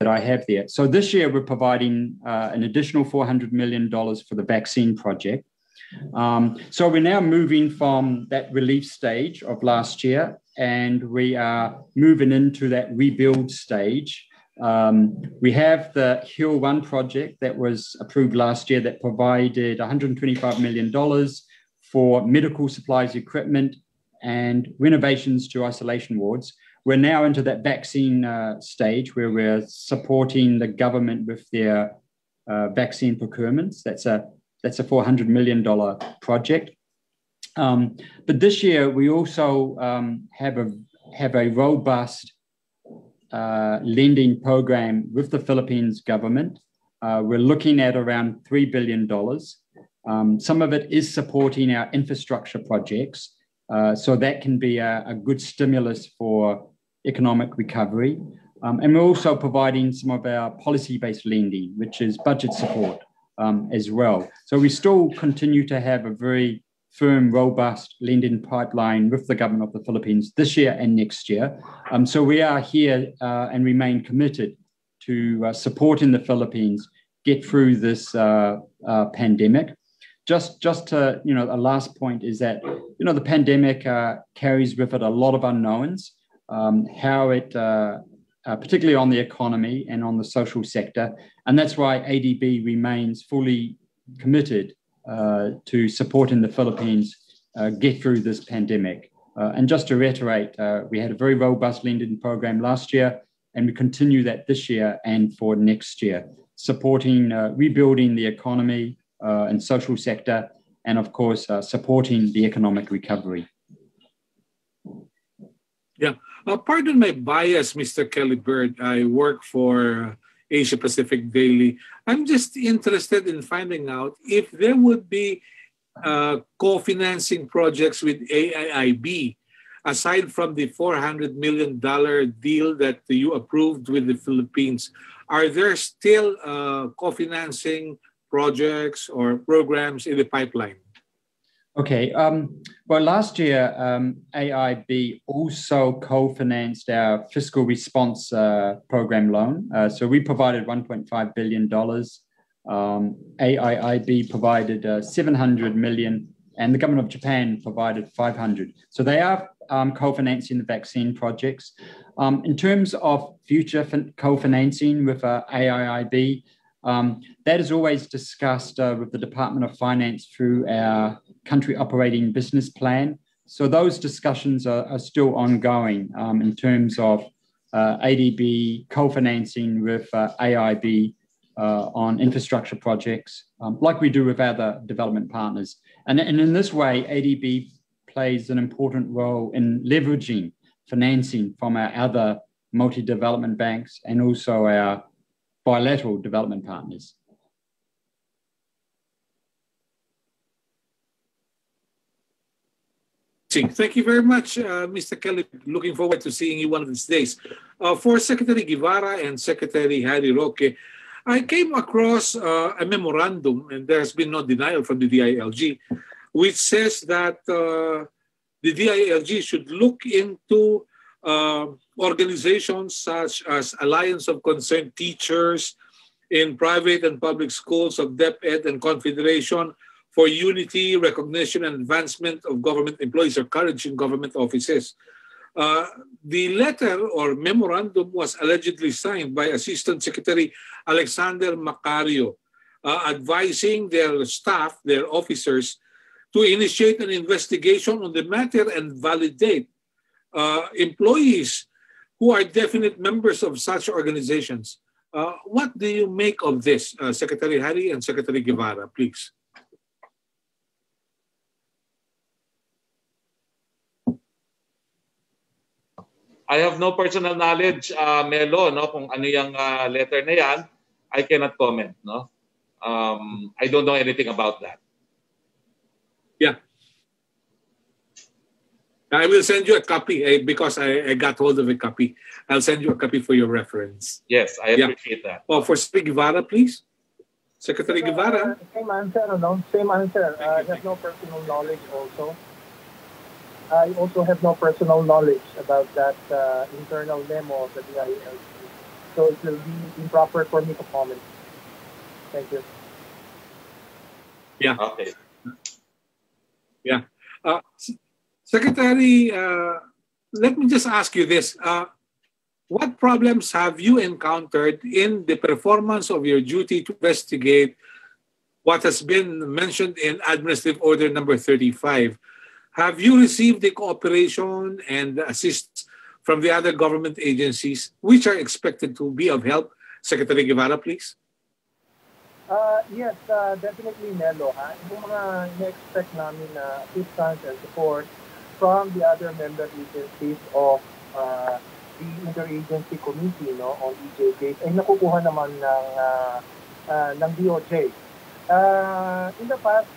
[SPEAKER 2] that I have there. So this year we're providing an additional $400 million for the vaccine project. So we're now moving from that relief stage of last year, and we are moving into that rebuild stage. We have the Hill 1 project that was approved last year that provided $125 million for medical supplies, equipment, and renovations to isolation wards. We're now into that vaccine stage where we're supporting the government with their vaccine procurements. That's a $400 million project. But this year we also have a robust lending program with the Philippines government. We're looking at around $3 billion. Some of it is supporting our infrastructure projects. So that can be a good stimulus for economic recovery. And we're also providing some of our policy-based lending, which is budget support as well. So we still continue to have a very firm, robust lending pipeline with the government of the Philippines this year and next year. So we are here and remain committed to supporting the Philippines get through this pandemic. Just to, you know, a last point is that, you know, the pandemic carries with it a lot of unknowns. How it particularly on the economy and on the social sector. And that's why ADB remains fully committed to supporting the Philippines get through this pandemic. And just to reiterate, we had a very robust lending program last year, and we continue that this year and for next year, supporting rebuilding the economy and social sector, and of course, supporting the economic recovery.
[SPEAKER 7] Yeah. Pardon my bias, Mr. Kelly Bird. I work for Asia Pacific Daily. I'm just interested in finding out if there would be co-financing projects with AIIB, aside from the $400 million deal that you approved with the Philippines. Are there still co-financing projects or programs in the pipeline?
[SPEAKER 2] Okay. Well, last year, AIB also co-financed our fiscal response program loan. So we provided $1.5 billion. AIIB provided $700 million, and the government of Japan provided $500. So they are co-financing the vaccine projects. In terms of future co-financing with AIIB, that is always discussed with the Department of Finance through our country operating business plan. So those discussions are still ongoing in terms of ADB co-financing with AIB on infrastructure projects, like we do with other development partners. And in this way, ADB plays an important role in leveraging financing from our other multi-development banks and also our bilateral development partners.
[SPEAKER 7] Thank you very much, Mr. Kelly. Looking forward to seeing you one of these days. For Secretary Guevara and Secretary Harry Roque, I came across a memorandum, and there has been no denial from the DILG, which says that the DILG should look into organizations such as Alliance of Concerned Teachers in private and public schools of DepEd and Confederation for Unity, Recognition, and Advancement of Government Employees or Courage in Government Offices. The letter or memorandum was allegedly signed by Assistant Secretary Alexander Macario, advising their staff, their officers, to initiate an investigation on the matter and validate employees who are definite members of such organizations. What do you make of this, Secretary Harry and Secretary Guevara, please?
[SPEAKER 1] I have no personal knowledge, Melo, no, kung ano yung letter na yan. I cannot comment, no. I don't know anything about that.
[SPEAKER 7] Yeah. I will send you a copy because I got hold of a copy. I'll send you a copy for your reference.
[SPEAKER 1] Yes, I appreciate that.
[SPEAKER 7] Oh, for Secretary Guevara, please. Secretary Guevara.
[SPEAKER 3] Same answer, no? Same answer. I have no personal knowledge also. I also have no personal knowledge about that internal memo of the DILG. So it will be improper for me to comment. Thank you.
[SPEAKER 7] Yeah.
[SPEAKER 1] Okay.
[SPEAKER 7] Yeah. Secretary, let me just ask you this. What problems have you encountered in the performance of your duty to investigate what has been mentioned in Administrative Order number 35? Have you received the cooperation and assist from the other government agencies which are expected to be of help? Secretary Guevara, please.
[SPEAKER 3] Yes, definitely, Melo. Yung mga na-expect namin na assistance and support from the other member agencies of the Interagency Committee, no, on EJK ay nakukuha naman ng DOJ. In the past,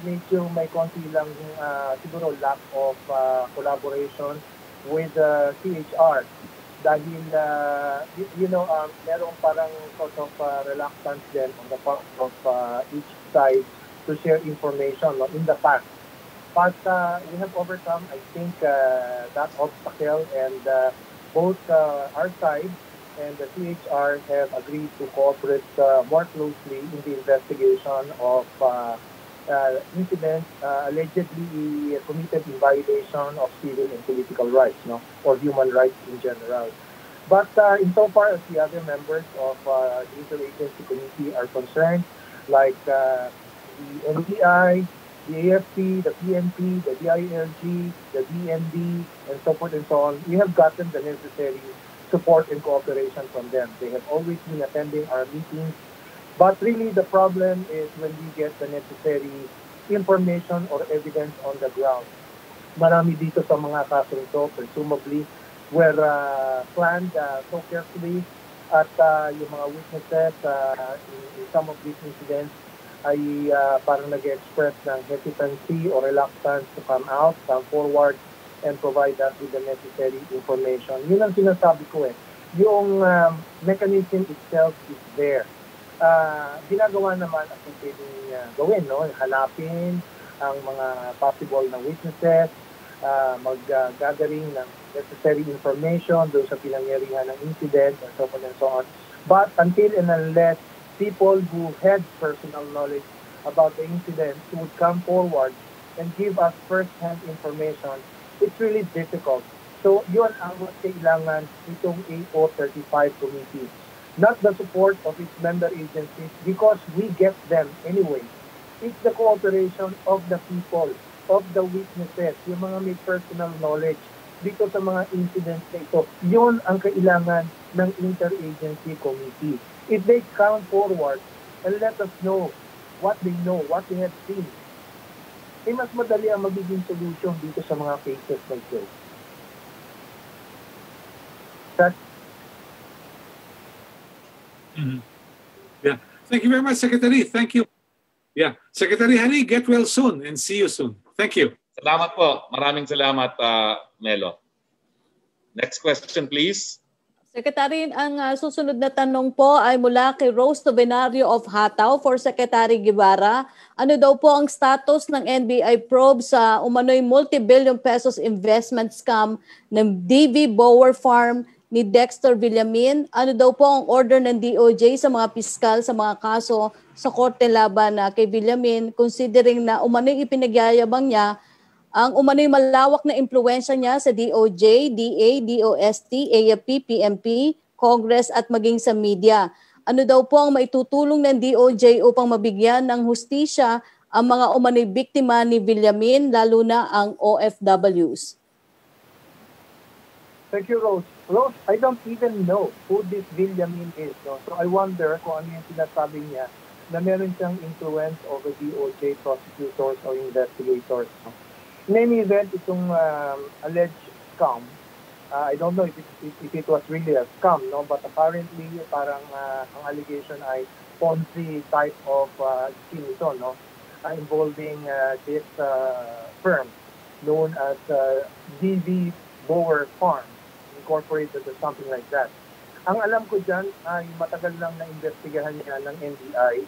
[SPEAKER 3] medyo may konti lang siguro lack of collaboration with CHR dahil merong parang sort of reluctance din on the part of each side to share information, no, in the past. But we have overcome, I think, that obstacle, and both our side and the CHR have agreed to cooperate more closely in the investigation of incidents allegedly committed in violation of civil and political rights, no, or human rights in general. But insofar as the other members of the interagency committee are concerned, like the NBI, the AFP, the PNP, the DILG, the DND, and so forth and so on, we have gotten the necessary support and cooperation from them. They have always been attending our meetings. But really the problem is when we get the necessary information or evidence on the ground. Marami dito sa mga kasong ito, presumably, were planned so carefully at yung mga witnesses in some of these incidents ay parang nag-express ng hesitancy or reluctance to come out, come forward, and provide us with the necessary information. Yun ang sinasabi ko eh. Yung mechanism itself is there. Ginagawa naman at yung pwedeng gawin, no? Hanapin ang mga possible na witnesses, mag-gathering ng necessary information doon sa pinangyarihan ng incident and so on and so on. But until and unless people who had personal knowledge about the incident would come forward and give us first-hand information, it's really difficult. So yun ang kailangan itong AO35 committee. Not the support of its member agencies because we get them anyway. It's the cooperation of the people, of the witnesses, yung mga may personal knowledge dito sa mga incidents na ito. Yun ang kailangan ng interagency committee. If they come forward and let us know what they know, what they have seen, mas madali ang magiging solution dito sa mga cases na ito.
[SPEAKER 7] Yeah. Thank you very much, Secretary. Thank you. Yeah. Secretary Harry, get well soon and see you soon. Thank you.
[SPEAKER 1] Salamat po. Maraming salamat, Melo. Next question, please.
[SPEAKER 4] Secretary, ang susunod na tanong po ay mula kay Rose Novenario of Hataw for Secretary Guevara. Ano daw po ang status ng NBI probe sa umano'y multi-billion pesos investment scam ng DV Bower Farm ni Dexter Villamin? Ano daw po ang order ng DOJ sa mga piskal sa mga kaso sa korte laban kay Villamin, considering na umano'y ipinagyayabang niya ang umano'y malawak na impluwensya niya sa DOJ, DA, DOST, AFP, PMP, Congress at maging sa media. Ano daw po ang maitutulong ng DOJ upang mabigyan ng hustisya ang mga umano'y biktima ni Villamin, lalo na ang OFWs?
[SPEAKER 3] Thank you, Rose. Rose, I don't even know who this Villamin is. No? So I wonder kung ano yung sinasabi niya na meron siyang influence over DOJ prosecutors or investigators. No? In any event, itong alleged scam, I don't know if it was really a scam, no? But apparently parang ang allegation ay Ponzi type of scheme ito, no? Involving this firm known as DV Bower Farm Incorporated or something like that. Ang alam ko dyan ay matagal lang na-investigahan niya ng NBI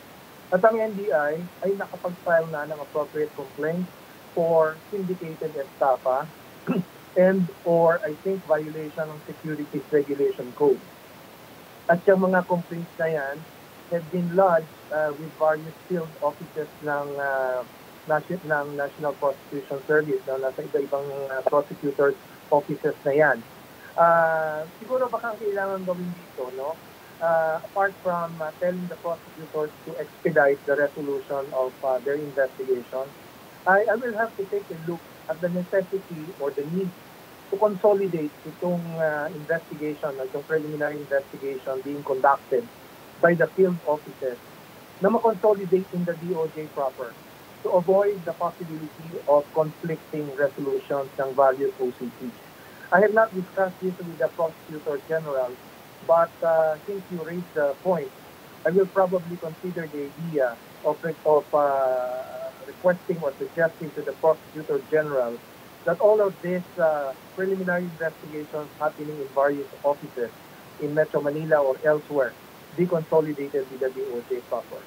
[SPEAKER 3] at ang NBI ay nakapag-file na ng appropriate complaint for syndicated estafa and or I think violation ng Securities Regulation Code. At yung mga complaints na yan have been lodged with various field offices ng National Prosecution Service na nasa iba-ibang prosecutors offices na yan. Siguro baka ang kailangan gawin dito, no? Apart from telling the prosecutors to expedite the resolution of their investigation, I will have to take a look at the necessity or the need to consolidate itong investigation, itong preliminary investigation being conducted by the field offices na ma-consolidate in the DOJ proper to avoid the possibility of conflicting resolutions ng various OCPs. I have not discussed this with the Prosecutor General, but since you raised the point, I will probably consider the idea of requesting or suggesting to the Prosecutor General that all of these preliminary investigations happening in various offices in Metro Manila or elsewhere be consolidated with the DOJ proper.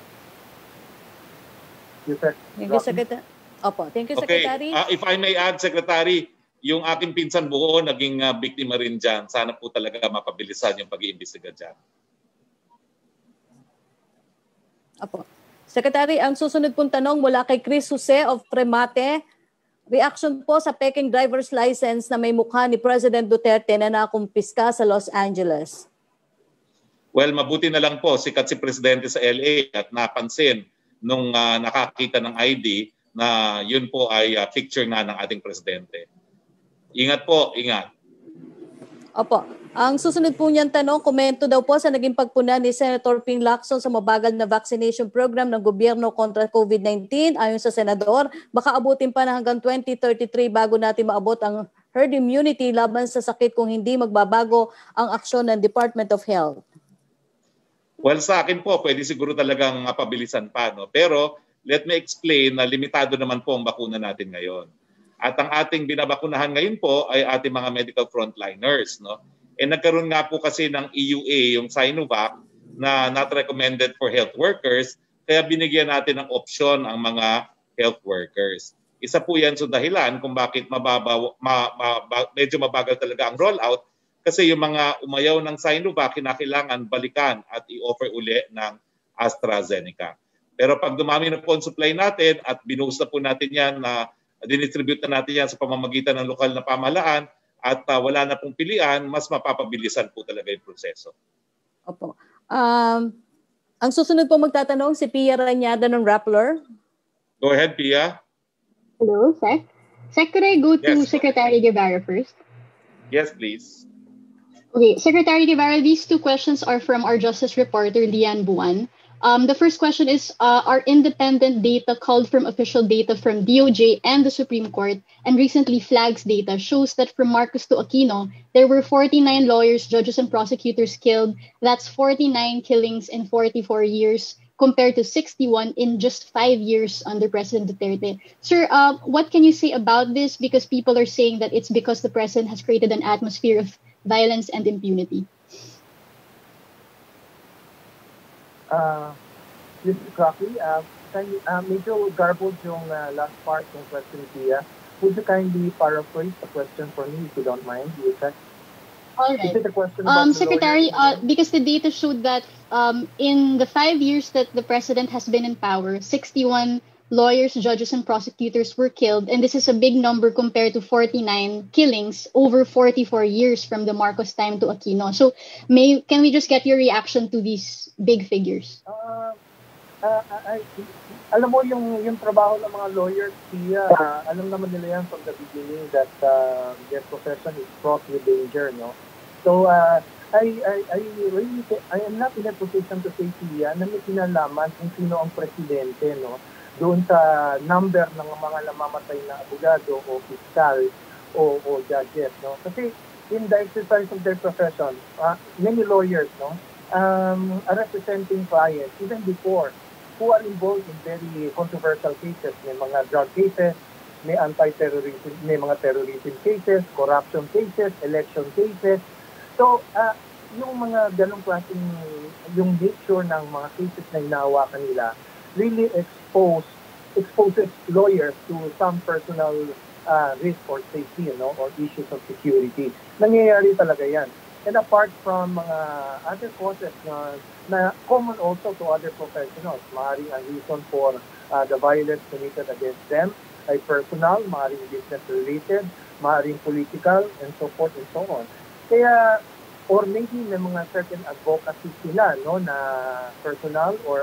[SPEAKER 4] Thank you, Secretary. Opo, thank you, Secretary.
[SPEAKER 1] Okay, if I may add, Secretary, yung aking pinsan buo naging biktima rin dyan. Sana po talaga mapabilisan yung pag-iimbestiga dyan.
[SPEAKER 4] Opo. Secretary, ang susunod pong tanong mula kay Chris Jose of Tremate. reaction po sa peking driver's license na may mukha ni President Duterte na nakumpiska sa Los Angeles?
[SPEAKER 1] Well, mabuti na lang po sikat si Presidente sa LA at napansin nung nakakita ng ID na yun po ay picture nga ng ating Presidente. Ingat po, ingat.
[SPEAKER 4] Opo. Ang susunod po niyan tanong, komento daw po sa naging pagpuna ni Senator Ping Lacson sa mabagal na vaccination program ng gobyerno kontra COVID-19. Ayon sa Senador, baka abutin pa na hanggang 2033 bago natin maabot ang herd immunity laban sa sakit kung hindi magbabago ang aksyon ng Department of Health.
[SPEAKER 1] Well, sa akin po, pwede siguro talagang pabilisan pa. No? Pero let me explain na limitado naman po ang bakuna natin ngayon. At ang ating binabakunahan ngayon po ay ating mga medical frontliners. No? E nagkaroon nga po kasi ng EUA, yung Sinovac, na not recommended for health workers, kaya binigyan natin ng option ang mga health workers. Isa po yan sa dahilan kung bakit medyo mabagal talaga ang rollout, kasi yung mga umayaw ng Sinovac, kinakailangan balikan at i-offer uli ng AstraZeneca. Pero pag dumami na po ang supply natin at binuhos na po natin yan, dinistribute na natin yan sa pamamagitan ng lokal na pamahalaan at wala na pong pilian, mas mapapabilisan po talaga yung proseso.
[SPEAKER 4] Opo. Ang susunod po magtatanong si Pia Ranyada ng Rappler.
[SPEAKER 1] Go ahead, Pia.
[SPEAKER 8] Hello, Sec. Sec, could I go to Secretary Guevara first?
[SPEAKER 1] Yes, please.
[SPEAKER 8] Okay, Secretary Guevara, these two questions are from our Justice reporter, Lian Buwan. The first question is, our independent data culled from official data from DOJ and the Supreme Court and recently flags data shows that from Marcos to Aquino, there were 49 lawyers, judges, and prosecutors killed. That's 49 killings in 44 years compared to 61 in just 5 years under President Duterte. Sir, what can you say about this? Because people are saying that it's because the President has created an atmosphere of violence and impunity.
[SPEAKER 3] This is Roque. Medyo garbled yung last part ng question, Pia. Would you kindly paraphrase the question for me, if you don't mind?
[SPEAKER 8] All right.
[SPEAKER 3] Is it a question about
[SPEAKER 8] Secretary, because the data showed that in the 5 years that the President has been in power, 61 lawyers, judges, and prosecutors were killed, and this is a big number compared to 49 killings over 44 years from the Marcos time to Aquino. So, can we just get your reaction to these big figures?
[SPEAKER 3] Alam mo, yung trabaho ng mga lawyers, alam naman nila yan from the beginning that their profession is fraught with danger, no? So, I am not in a position to say, Pia, na may kinalaman kung sino ang presidente, no? Doon sa number ng mga namamatay na abogado o piskal o judges, no? Kasi in the exercise of their profession, many lawyers, no, are representing clients even before who are involved in very controversial cases. May mga drug cases, may anti-terrorism, may mga terrorism cases, corruption cases, election cases. So, yung mga ganong klaseng, yung nature ng mga cases na hinahawakan nila really exposes lawyers to some personal risk or safety, or issues of security. Nangyayari talaga yan. And apart from mga other causes na common also to other professionals, maaaring ang reason for the violence committed against them ay personal, maaaring business-related, maaaring political, and so forth and so on. Kaya, or maybe may mga certain advocacy sila, no, na personal or,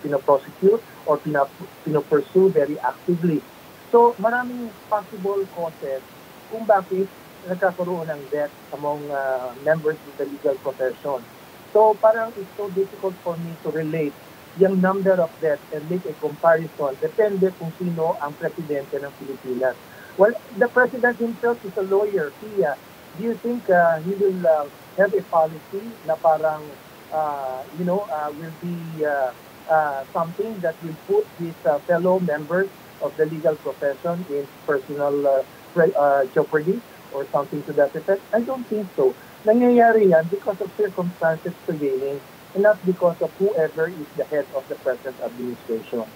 [SPEAKER 3] pinaprosecute or pinapursue very actively. So, maraming possible causes kung bakit nagkakaroon ng death among members of the legal profession. So, parang it's so difficult for me to relate yung number of deaths and make a comparison. Depende kung sino ang presidente ng Pilipinas. Well, the president himself is a lawyer. Do you think he will have a policy na parang, will be something that will put his fellow members of the legal profession in personal jeopardy or something to that effect? I don't think so. Nangyayari yan because of circumstances prevailing and not because of whoever is the head of the present administration.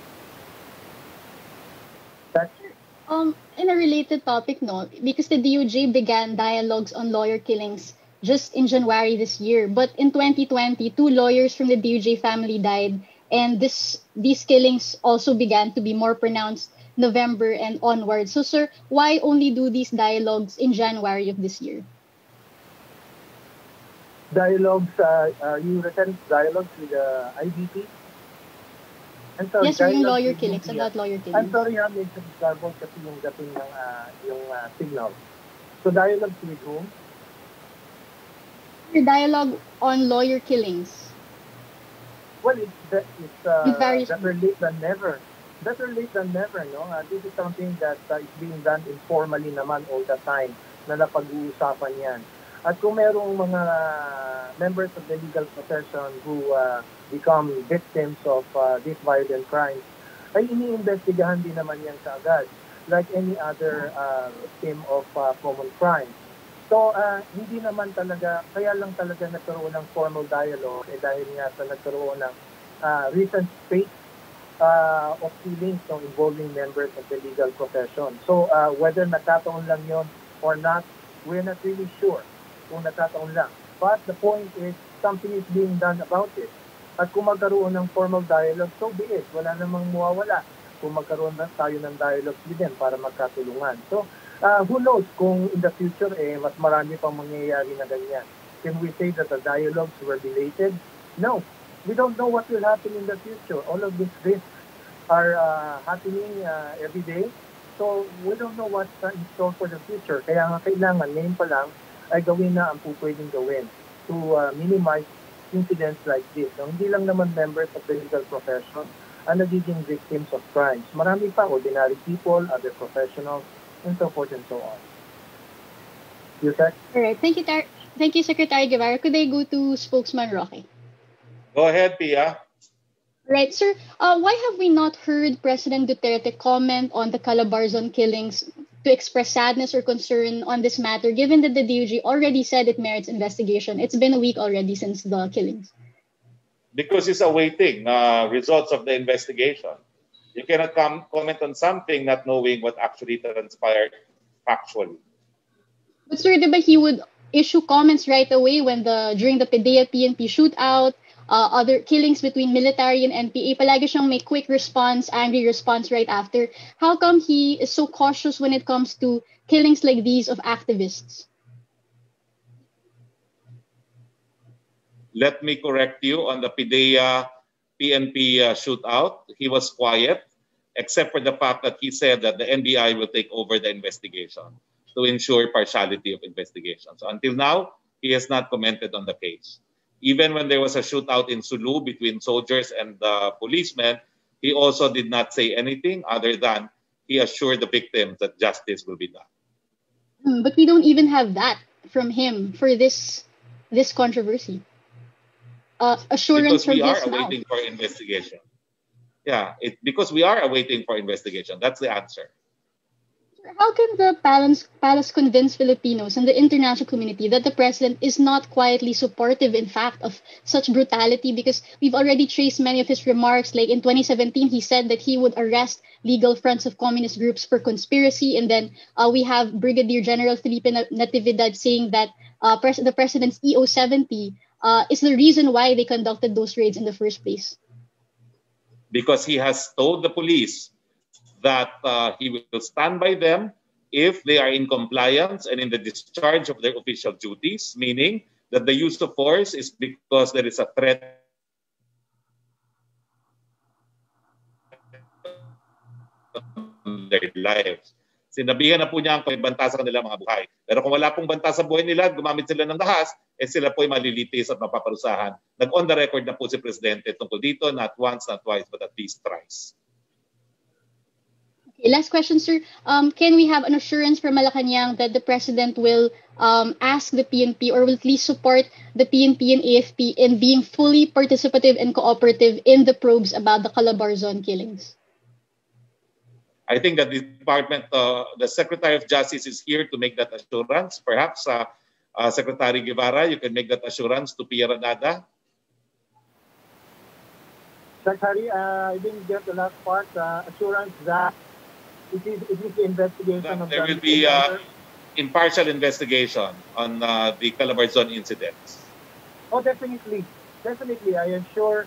[SPEAKER 3] That's it.
[SPEAKER 8] In a related topic, because the DOJ began dialogues on lawyer killings just in January this year, but in 2020, 2 lawyers from the DOJ family died, and these killings also began to be more pronounced November and onward. So, sir, why only do these dialogues in January of this year?
[SPEAKER 3] Dialogues, you referring to dialogues with IDP? I'm sorry,
[SPEAKER 8] yes, sir, yung
[SPEAKER 3] dialogues
[SPEAKER 8] lawyer
[SPEAKER 3] with
[SPEAKER 8] killings,
[SPEAKER 3] media.
[SPEAKER 8] about lawyer killings.
[SPEAKER 3] I'm sorry, medyo garbled kasi yung dating ng signal. So dialogues with whom?
[SPEAKER 8] Your dialogue on lawyer killings.
[SPEAKER 3] Well, it's
[SPEAKER 8] varies.
[SPEAKER 3] better late than never. Better late than never, no? This is something that is being done informally naman all the time na napag-uusapan yan. At kung merong mga members of the legal profession who become victims of these violent crimes, ay iniimbestigahan din naman yan kaagad, like any other victim of common crime. So, hindi naman talaga, kaya lang talaga nagkaroon ng formal dialogue dahil nga sa nagkaroon ng recent spate of killings involving members of the legal profession. So, whether nagkataon lang yon or not, we're not really sure kung nagkataon lang. But the point is, something is being done about it. At kung magkaroon ng formal dialogue, so be it. Wala namang mawawala kung magkaroon na tayo ng dialogue with them para magkatulungan. So, who knows kung in the future, mas marami pang mangyayari na ganyan. Can we say that the dialogues were belated? No. We don't know what will happen in the future. All of these risks are happening every day. So, we don't know what's in store for the future. Kaya nga kailangan, ngayon pa lang, ay gawin na ang pwedeng gawin to minimize incidents like this. So, hindi lang naman members of the legal profession ang nagiging victims of crimes. Marami pa, ordinary people, other professionals, and so forth and so on. You said?
[SPEAKER 8] All right. Thank you, Secretary Guevara. Could I go to Spokesman Roque?
[SPEAKER 1] Go ahead, Pia.
[SPEAKER 8] Right, sir. Why have we not heard President Duterte comment on the Calabarzon killings to express sadness or concern on this matter, given that the DOJ already said it merits investigation? It's been a week already since the killings.
[SPEAKER 1] Because he's awaiting results of the investigation. You cannot comment on something not knowing what actually transpired factually.
[SPEAKER 8] But sir, diba he would issue comments right away when during the PDEA-PNP shootout, other killings between military and NPA, palagi siyang may quick response, angry response right after. How come he is so cautious when it comes to killings like these of activists?
[SPEAKER 1] Let me correct you on the PDEA-PNP shootout. He was quiet, except for the fact that he said that the NBI will take over the investigation to ensure partiality of investigation. So until now, he has not commented on the case. Even when there was a shootout in Sulu between soldiers and policemen, he also did not say anything other than he assured the victims that justice will be done.
[SPEAKER 8] But we don't even have that from him for this controversy. Assurance
[SPEAKER 1] because we
[SPEAKER 8] from
[SPEAKER 1] are
[SPEAKER 8] his mouth.
[SPEAKER 1] awaiting for investigation. Yeah, because we are awaiting for investigation. That's the answer.
[SPEAKER 8] How can the palace convince Filipinos and the international community that the president is not quietly supportive, in fact, of such brutality? Because we've already traced many of his remarks. Like in 2017, he said that he would arrest legal fronts of communist groups for conspiracy. And then we have Brigadier General Felipe Natividad saying that the president's EO-70 is the reason why they conducted those raids in the first place.
[SPEAKER 1] Because he has told the police that he will stand by them if they are in compliance and in the discharge of their official duties, meaning that the use of force is because there is a threat on their lives. Sinabihan na po niya ang pagbanta sa kanilang mga buhay. Pero kung wala pong banta sa buhay nila, gumamit sila ng dahas, sila po ay malilitis at mapaparusahan. Nag-on the record na po si Presidente tungkol dito, not once, not twice, but at least thrice.
[SPEAKER 8] Last question, sir. Can we have an assurance from Malacanang that the president will ask the PNP or will at least support the PNP and AFP in being fully participative and cooperative in the probes about the Calabarzon killings?
[SPEAKER 1] I think that the department, the Secretary of Justice is here to make that assurance. Perhaps Secretary Guevara, you can make that assurance to Pia Ranada.
[SPEAKER 3] Secretary, I didn't get the last part. Assurance that it is the investigation of
[SPEAKER 1] there will be impartial investigation on the Calabarzon incidents.
[SPEAKER 3] Oh, definitely. Definitely. I am sure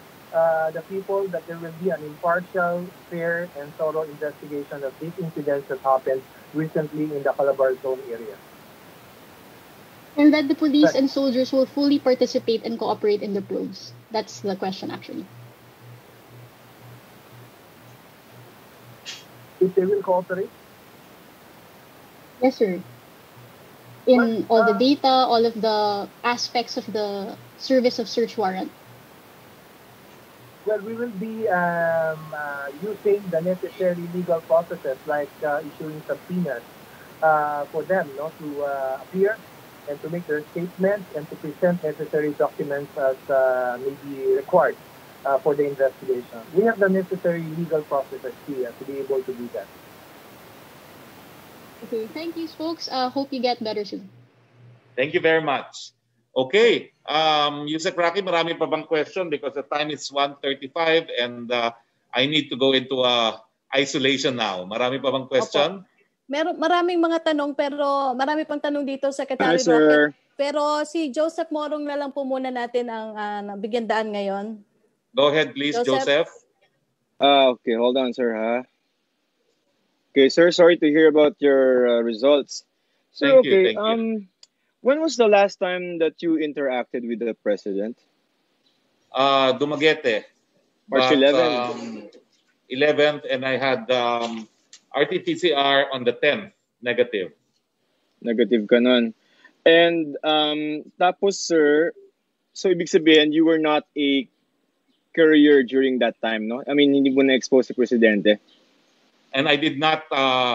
[SPEAKER 3] the people that there will be an impartial, fair, and thorough investigation of these incidents that happened recently in the Calabar Zone area.
[SPEAKER 8] And that the police and soldiers will fully participate and cooperate in the probes. That's the question, actually.
[SPEAKER 3] If they will cooperate?
[SPEAKER 8] Yes, sir. In all the data, all of the aspects of the service of search warrant.
[SPEAKER 3] Well, we will be using the necessary legal processes like issuing subpoenas for them to appear and to make their statements and to present necessary documents as may be required for the investigation. We have the necessary legal processes here to be able to do that.
[SPEAKER 8] Okay, thank you, folks. Hope you get better soon.
[SPEAKER 1] Thank you very much. Okay, Yusek Roque, marami pa bang question because the time is 1:35 and I need to go into isolation now. Marami pa bang question?
[SPEAKER 4] Maraming mga tanong pero marami pang tanong dito, Secretary Roque. Pero si Joseph Morong na lang po muna natin ang bigyan daan ngayon.
[SPEAKER 1] Go ahead please, Joseph.
[SPEAKER 9] Okay, hold on sir Okay, sir, sorry to hear about your results. Sir,
[SPEAKER 1] thank you.
[SPEAKER 9] When was the last time that you interacted with the president?
[SPEAKER 1] Dumaguete.
[SPEAKER 9] March 11th.
[SPEAKER 1] 11th, and I had RT-PCR on the 10th, negative.
[SPEAKER 9] Negative ka nun. And tapos, sir, so ibig sabihin, you were not a courier during that time, no? I mean, hindi mo na-expose si Presidente.
[SPEAKER 1] And I did not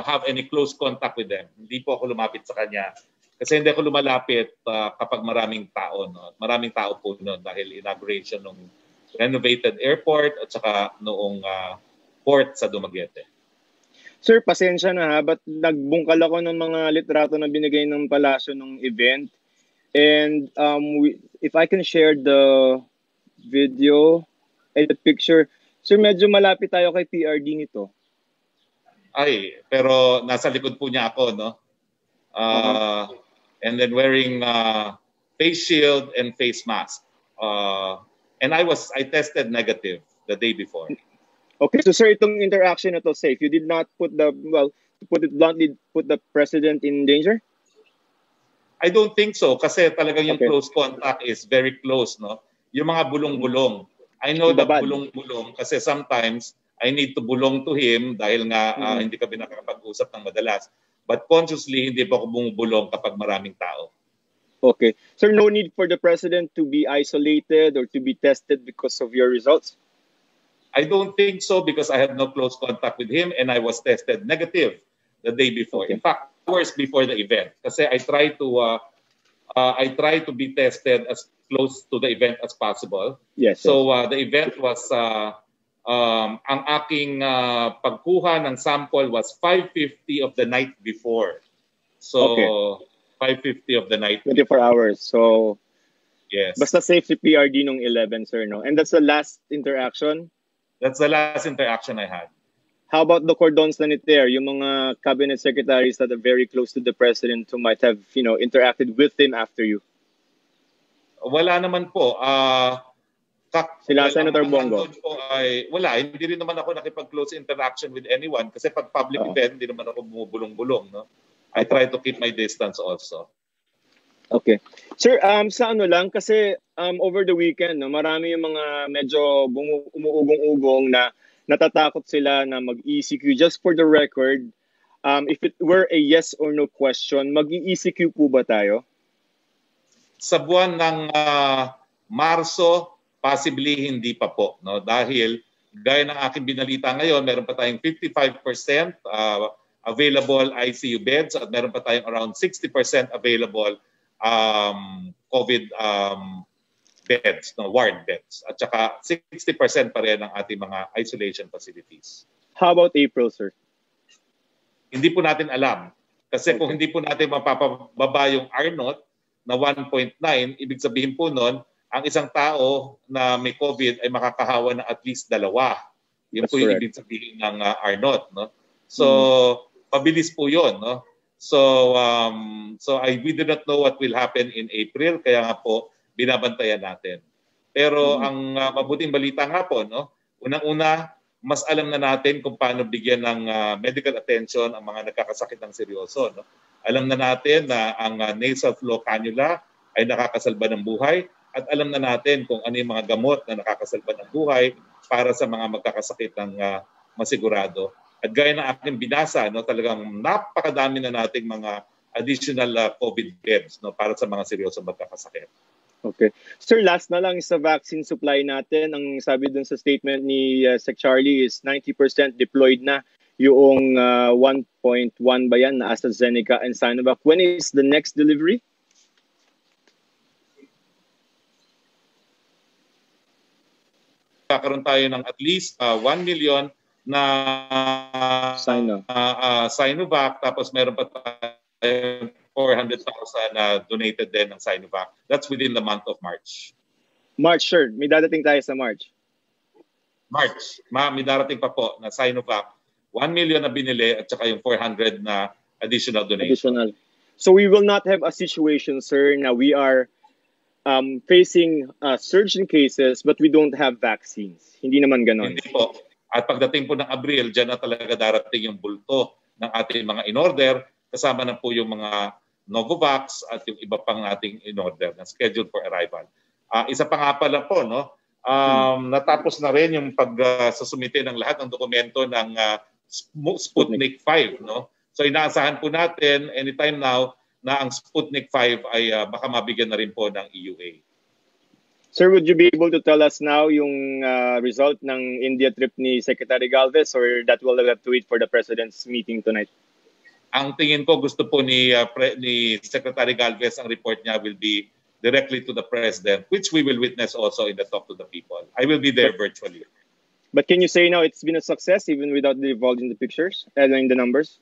[SPEAKER 1] have any close contact with them. Hindi po ako lumapit sa kanya. Kasi hindi ako lumalapit kapag maraming tao. No? Maraming tao po noon dahil inauguration ng renovated airport at saka noong port sa Dumaguete.
[SPEAKER 9] Sir, pasensya na ha, but nagbungkal ako ng mga litrato na binigay ng palasyo ng event. And if I can share the video and the picture, sir, medyo malapit tayo kay PRD nito.
[SPEAKER 1] Ay, pero nasa likod po niya ako, no? And then wearing face shield and face mask. And I tested negative the day before.
[SPEAKER 9] Okay, so sir, itong interaction na to safe. You did not put to put it bluntly, put the president in danger?
[SPEAKER 1] I don't think so kasi talagang yung close contact is very close, no? Yung mga bulong-bulong. I know that bulong-bulong kasi sometimes I need to bulong to him dahil nga hindi kami nakakapag-usap ng madalas. But consciously, hindi pa ako bumubulong kapag maraming tao.
[SPEAKER 9] Okay. Sir, no need for the president to be isolated or to be tested because of your results?
[SPEAKER 1] I don't think so because I had no close contact with him and I was tested negative the day before. Okay. In fact, hours before the event. Kasi I try to be tested as close to the event as possible.
[SPEAKER 9] Yes.
[SPEAKER 1] So the event was ang aking pagkuha ng sample was 5:50 of the night before. So 5:50 of the night.
[SPEAKER 9] 24 hours. So
[SPEAKER 1] yes.
[SPEAKER 9] Basta safe si PRD nung 11, sir, no? And that's the last interaction?
[SPEAKER 1] That's the last interaction I had.
[SPEAKER 9] How about the cordon sanitaire, yung mga cabinet secretaries that are very close to the president who might have, interacted with him after you?
[SPEAKER 1] Wala naman po.
[SPEAKER 9] Sila Senator Bongo?
[SPEAKER 1] Wala, hindi rin naman ako nakipag-close interaction with anyone kasi pag public event, hindi naman ako bumubulong-bulong. No? I try to keep my distance also.
[SPEAKER 9] Okay. Sir, sa ano lang, kasi over the weekend, no, marami yung mga medyo umuugong-ugong na natatakot sila na mag-ECQ. Just for the record, if it were a yes or no question, mag-ECQ po ba tayo?
[SPEAKER 1] Sa buwan ng Marso, possibly hindi pa po. No? Dahil gaya ng aking binalita ngayon, meron pa tayong 55% available ICU beds at meron pa tayong around 60% available COVID beds, ward beds. At saka 60% pa rin ang ating mga isolation facilities.
[SPEAKER 9] How about April, sir?
[SPEAKER 1] Hindi po natin alam. Kasi kung hindi po natin mapapababa yung R0 na 1.9, ibig sabihin po nun, ang isang tao na may COVID ay makakahawa ng at least 2. Yun po yung ibig sabihin ng R0. No? So, mabilis po yun. No? So, we do not know what will happen in April. Kaya nga po, binabantayan natin. Pero ang mabuting balita nga po, no? Unang-una, mas alam na natin kung paano bigyan ng medical attention ang mga nagkakasakit ng seryoso. No? Alam na natin na ang nasal flow cannula ay nakakasalba ng buhay at alam na natin kung ano yung mga gamot na nakakasalba ng buhay para sa mga magkakasakit ng masigurado. At gaya ng aking binasa, no, talagang napakadami na nating mga additional COVID beds, no, para sa mga seryosong magkakasakit.
[SPEAKER 9] Okay. Sir, last na lang sa vaccine supply natin. Ang sabi dun sa statement ni Sec Charlie is 90% deployed na yung 1.1 ba yan na AstraZeneca and Sinovac. When is the next delivery?
[SPEAKER 1] Kakaroon tayo ng at least 1 million na Sinovac, tapos meron pa tayo 400,000 na donated din ng Sinovac. That's within the month of March.
[SPEAKER 9] March, sir. May dadating tayo sa March.
[SPEAKER 1] March. May darating pa po na Sinovac. 1 million na binili at saka yung 400 na additional donation.
[SPEAKER 9] Additional. So we will not have a situation, sir, na we are facing a surge in cases but we don't have vaccines. Hindi naman ganon.
[SPEAKER 1] Hindi po. At pagdating po ng Abril, dyan na talaga darating yung bulto ng ating mga in-order. Kasama na po yung mga Novavax at yung iba pang ating in-order na scheduled for arrival. Isa pa nga pala po, no? Natapos na rin yung pagsusumite ng lahat ng dokumento ng Sputnik 5, no? So inaasahan po natin anytime now na ang Sputnik 5 ay baka mabigyan na rin po ng EUA.
[SPEAKER 9] Sir, would you be able to tell us now yung result ng India trip ni Secretary Galvez, or that will have to wait for the President's meeting tonight?
[SPEAKER 1] Ang tingin ko gusto po ni Secretary Galvez, ang report niya will be directly to the President, which we will witness also in the Talk to the People. I will be there virtually.
[SPEAKER 9] But can you say now it's been a success even without divulging the pictures and in the numbers?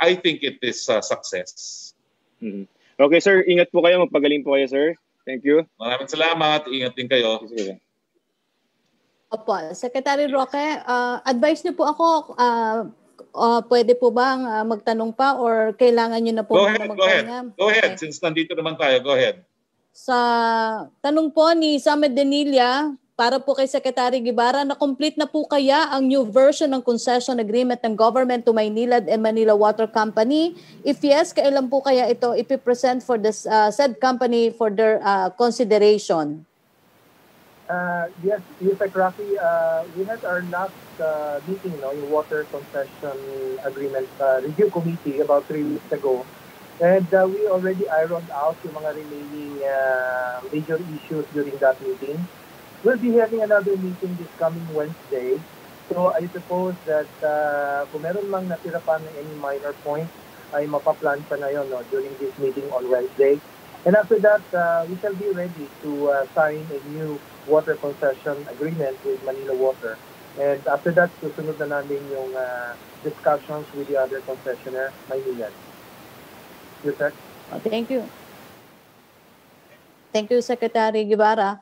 [SPEAKER 1] I think it is a success.
[SPEAKER 9] Mm-hmm. Okay, sir. Ingat po kayo. Magpagaling po kayo, sir. Thank you.
[SPEAKER 1] Maraming salamat. Ingat din kayo.
[SPEAKER 4] Opo, Secretary Roque, advice niyo po ako, pwede po bang magtanong pa or kailangan niyo na po magpahinga?
[SPEAKER 1] Go ahead. Since nandito naman tayo, go ahead.
[SPEAKER 4] Sa tanong po ni Samed Denilla, para po kay Secretary Guevara, na-complete na po kaya ang new version ng concession agreement ng government to Maynilad and Manila Water Company? If yes, kailan po kaya ito ipipresent for the said company for their consideration?
[SPEAKER 3] Yes, Yusek Rocky, we had our last meeting, yung Water Concession Agreement Review Committee about 3 weeks ago. And we already ironed out yung mga remaining major issues during that meeting. We'll be having another meeting this coming Wednesday. So I suppose that kung meron lang natira pa ng any minor point, ay mapaplan pa na yun during this meeting on Wednesday. And after that, we shall be ready to sign a new water concession agreement with Manila Water. And after that, susunod na namin yung discussions with the other concessionaire, Maynilad. Yes, sir.
[SPEAKER 4] Thank you. Thank you, Secretary Guevara.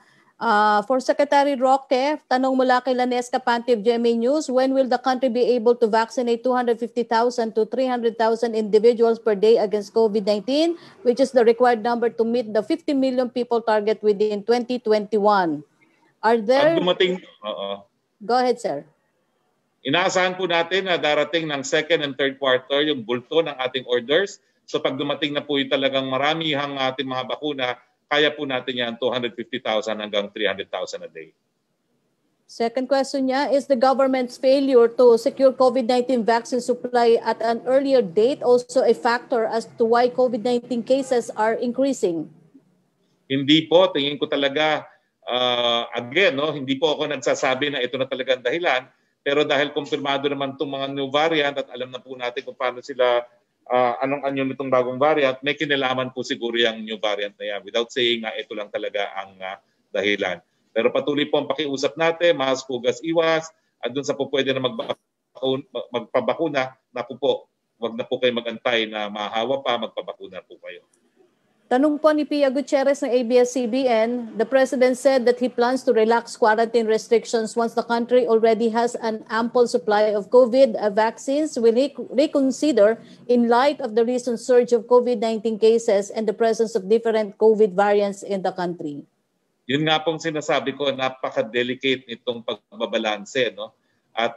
[SPEAKER 4] For Secretary Roque, tanong mula kay Lanes Capante of GMA News, when will the country be able to vaccinate 250,000 to 300,000 individuals per day against COVID-19, which is the required number to meet the 50 million people target within 2021? Are there... Go ahead, sir.
[SPEAKER 1] Inaasahan po natin na darating ng second and third quarter yung bulto ng ating orders. So pag dumating na po yung talagang marami ang ating mga bakuna, kaya po natin yan 250,000 hanggang 300,000 a day.
[SPEAKER 4] Second question niya, is the government's failure to secure COVID-19 vaccine supply at an earlier date also a factor as to why COVID-19 cases are increasing?
[SPEAKER 1] Hindi po, tingin ko talaga, again, hindi po ako nagsasabi na ito na talaga ang dahilan, pero dahil kumpirmado naman itong mga new variant at alam na po natin kung paano sila anong anyo nitong bagong variant, may kinalaman po siguro yung new variant na yan without saying na ito lang talaga ang dahilan. Pero patuloy po ang pakiusap natin, mask, hugas, iwas, at dun sa po pwede na magpabakuna, na po, wag na po kayo magantay na mahawa pa, magpabakuna po kayo.
[SPEAKER 4] Tanong po ni Pia Gutierrez ng ABS-CBN, the President said that he plans to relax quarantine restrictions once the country already has an ample supply of COVID vaccines. Will he reconsider in light of the recent surge of COVID-19 cases and the presence of different COVID variants in the country?
[SPEAKER 1] Yun nga pong sinasabi ko, napaka-delicate nitong pagbabalanse, no? At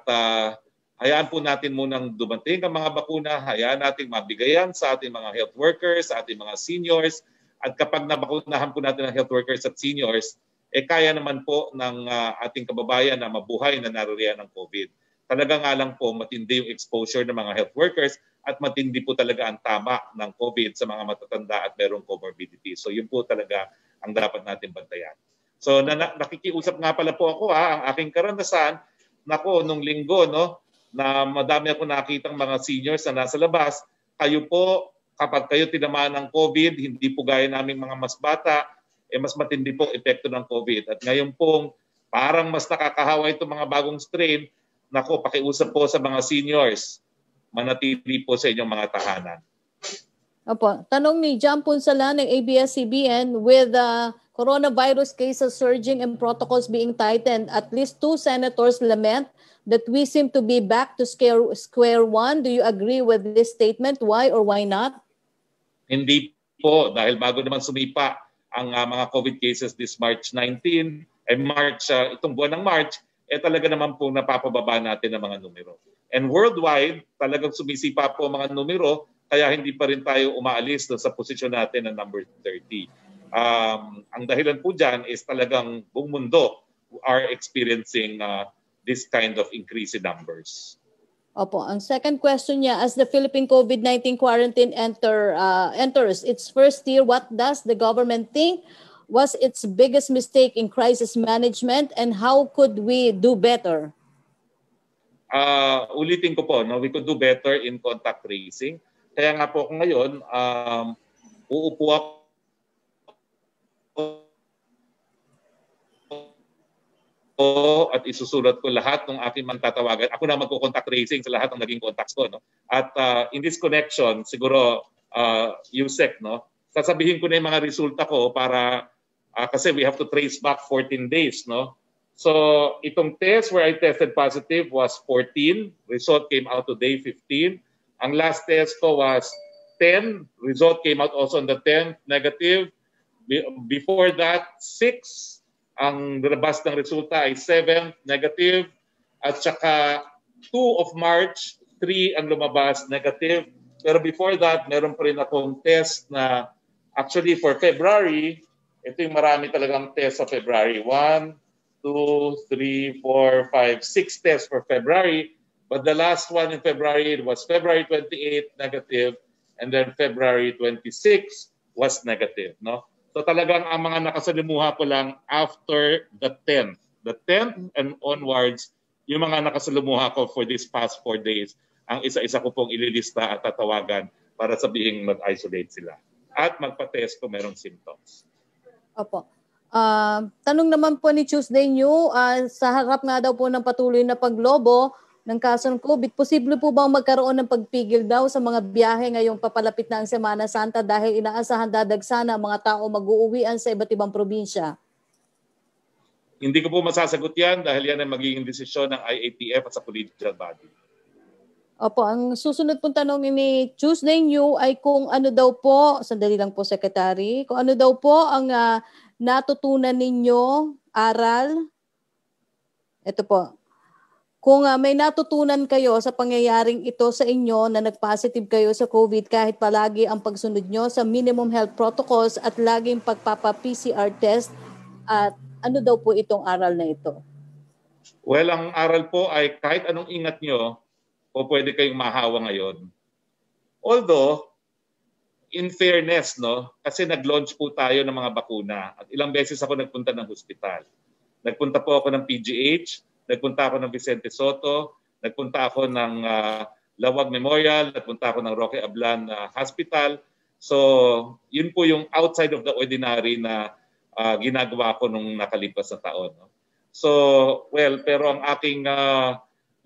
[SPEAKER 1] hayaan po natin munang dumating ang mga bakuna, hayaan natin mabigayan sa ating mga health workers, sa ating mga seniors, at kapag nabakunahan po natin ang health workers at seniors, kaya naman po ng ating kababayan na mabuhay na naririyan ng COVID. Talaga nga lang po matindi yung exposure ng mga health workers at matindi po talaga ang tama ng COVID sa mga matatanda at merong comorbidity. So yun po talaga ang dapat natin bantayan. So nakikiusap nga pala po ako ang aking karanasan nako nung linggo no na madami ako nakitang mga seniors na nasa labas. Kayo po kapag kayo tinamaan ng COVID, hindi po gaya naming mga mas bata, mas matindi po epekto ng COVID. At ngayon pong parang mas nakakahawa itong mga bagong strain, nako pakiusap po sa mga seniors, manatili po sa inyong mga tahanan.
[SPEAKER 4] Opo. Tanong ni John Punsala ng ABS-CBN, with coronavirus cases surging and protocols being tightened, at least 2 senators lament that we seem to be back to square one. Do you agree with this statement? Why or why not?
[SPEAKER 1] Hindi po, dahil bago naman sumipa ang mga COVID cases this March 19, itong buwan ng March, talaga naman po napapababa natin ang mga numero. And worldwide, talagang sumisipa po ang mga numero, kaya hindi pa rin tayo umaalis sa posisyon natin na number 30. Ang dahilan po dyan is talagang buong mundo are experiencing this kind of increase in numbers.
[SPEAKER 4] Opo. Ang second question niya, as the Philippine COVID-19 quarantine enters its first year, what does the government think was its biggest mistake in crisis management and how could we do better?
[SPEAKER 1] Ulitin ko po, no, we could do better in contact tracing. Kaya nga po ngayon, uupo ako at isusulat ko lahat ng aking magtatawagan. Ako na magko-contact tracing sa lahat ng naging contacts ko. No? At in this connection, siguro, USEC, no? Sasabihin ko na yung mga resulta ko para, kasi we have to trace back 14 days. No? So itong test where I tested positive was 14. Result came out today, 15. Ang last test ko was 10. Result came out also on the 10th, negative. Before that, 6. Ang nilabas ng resulta ay 7, negative. At saka 2 of March, 3 ang lumabas, negative. Pero before that, meron pa rin akong test na actually for February, ito yung marami talagang test sa February. 1, 2, 3, 4, 5, 6 tests for February. But the last one in February, it was February 28, negative. And then February 26 was negative. No? So talagang ang mga nakasalimuha ko lang after the 10th. The 10th and onwards, yung mga nakasalimuha ko for these past 4 days, ang isa-isa ko pong ililista at tatawagan para sabihin mag-isolate sila. At magpa-test kung merong symptoms.
[SPEAKER 4] Opo. Tanong naman po ni Tuesday New, sa harap nga daw po ng patuloy na paglobo ng kaso ng COVID, posible po bang magkaroon ng pagpigil daw sa mga biyahe ngayong papalapit na ang Semana Santa dahil inaasahan dadagsana ang mga tao mag-uuwian sa iba't ibang probinsya?
[SPEAKER 1] Hindi ko po masasagot yan dahil yan ay magiging desisyon ng IATF at sa collegial body.
[SPEAKER 4] Opo, ang susunod pong tanong ni Tuesday New ay kung ano daw po, sandali lang po Secretary, kung ano daw po ang natutunan ninyo, aral, ito po, kung may natutunan kayo sa pangyayaring ito sa inyo na nag-positive kayo sa COVID kahit palagi ang pagsunod nyo sa minimum health protocols at laging pagpapa-PCR test, at ano daw po itong aral na ito?
[SPEAKER 1] Well, ang aral po ay kahit anong ingat nyo, o pwede kayong mahawa ngayon. Although, in fairness, no, kasi nag-launch po tayo ng mga bakuna at ilang beses ako nagpunta ng hospital. Nagpunta po ako ng PGH, nagpunta ako ng Vicente Soto, nagpunta ako ng Lawag Memorial, nagpunta ako ng Roque Ablan Hospital. So, yun po yung outside of the ordinary na ginagawa ko nung nakalipas na taon. No? So, well, pero ang aking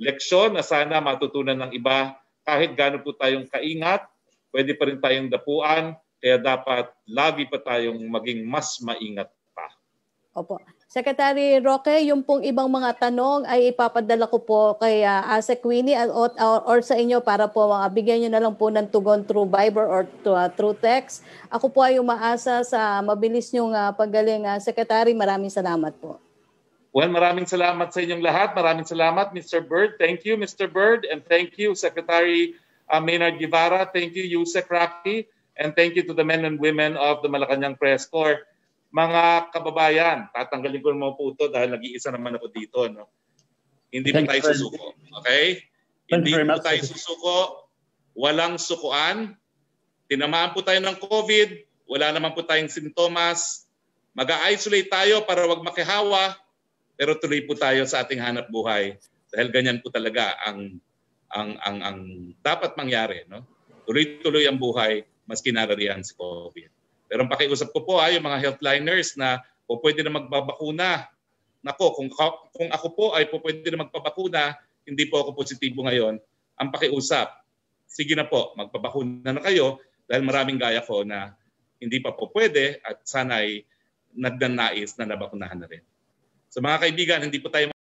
[SPEAKER 1] leksyon na sana matutunan ng iba, kahit gaano po tayong kaingat, pwede pa rin tayong dapuan, kaya dapat lagi pa tayong maging mas maingat pa.
[SPEAKER 4] Opo. Secretary Roque, yung pong ibang mga tanong ay ipapadala ko po kay Ase Queenie or sa inyo para po bigyan nyo na lang po ng tugon through Viber or through text. Ako po ay umaasa sa mabilis nyong paggaling, Secretary. Maraming salamat po.
[SPEAKER 1] Well, maraming salamat sa inyong lahat. Maraming salamat, Mr. Bird. Thank you, Mr. Bird. And thank you, Secretary Maynard Guevara. Thank you, Yusek Roque. And thank you to the men and women of the Malacanang Press Corps. Mga kababayan, tatanggalin ko naman po ito dahil nag-iisa naman ako dito. No? Hindi po tayo susuko. Okay? Hindi po tayo susuko. Walang sukuan. Tinamaan po tayo ng COVID. Wala naman po tayong sintomas. Mag-isolate tayo para wag makihawa. Pero tuloy po tayo sa ating hanap buhay. Dahil ganyan po talaga ang dapat mangyari. No? Tuloy-tuloy ang buhay maski narariyan si COVID. Pero ang pakiusap ko po yung mga healthliners na po pwede na magbabakuna. Nako, kung ako po ay po pwede na magpabakuna, hindi po ako positibo ngayon, ang pakiusap, sige na po, magpabakuna na kayo dahil maraming gaya ko na hindi pa po pwede at sana ay nagnanais na nabakunahan na rin. So mga kaibigan, hindi po tayo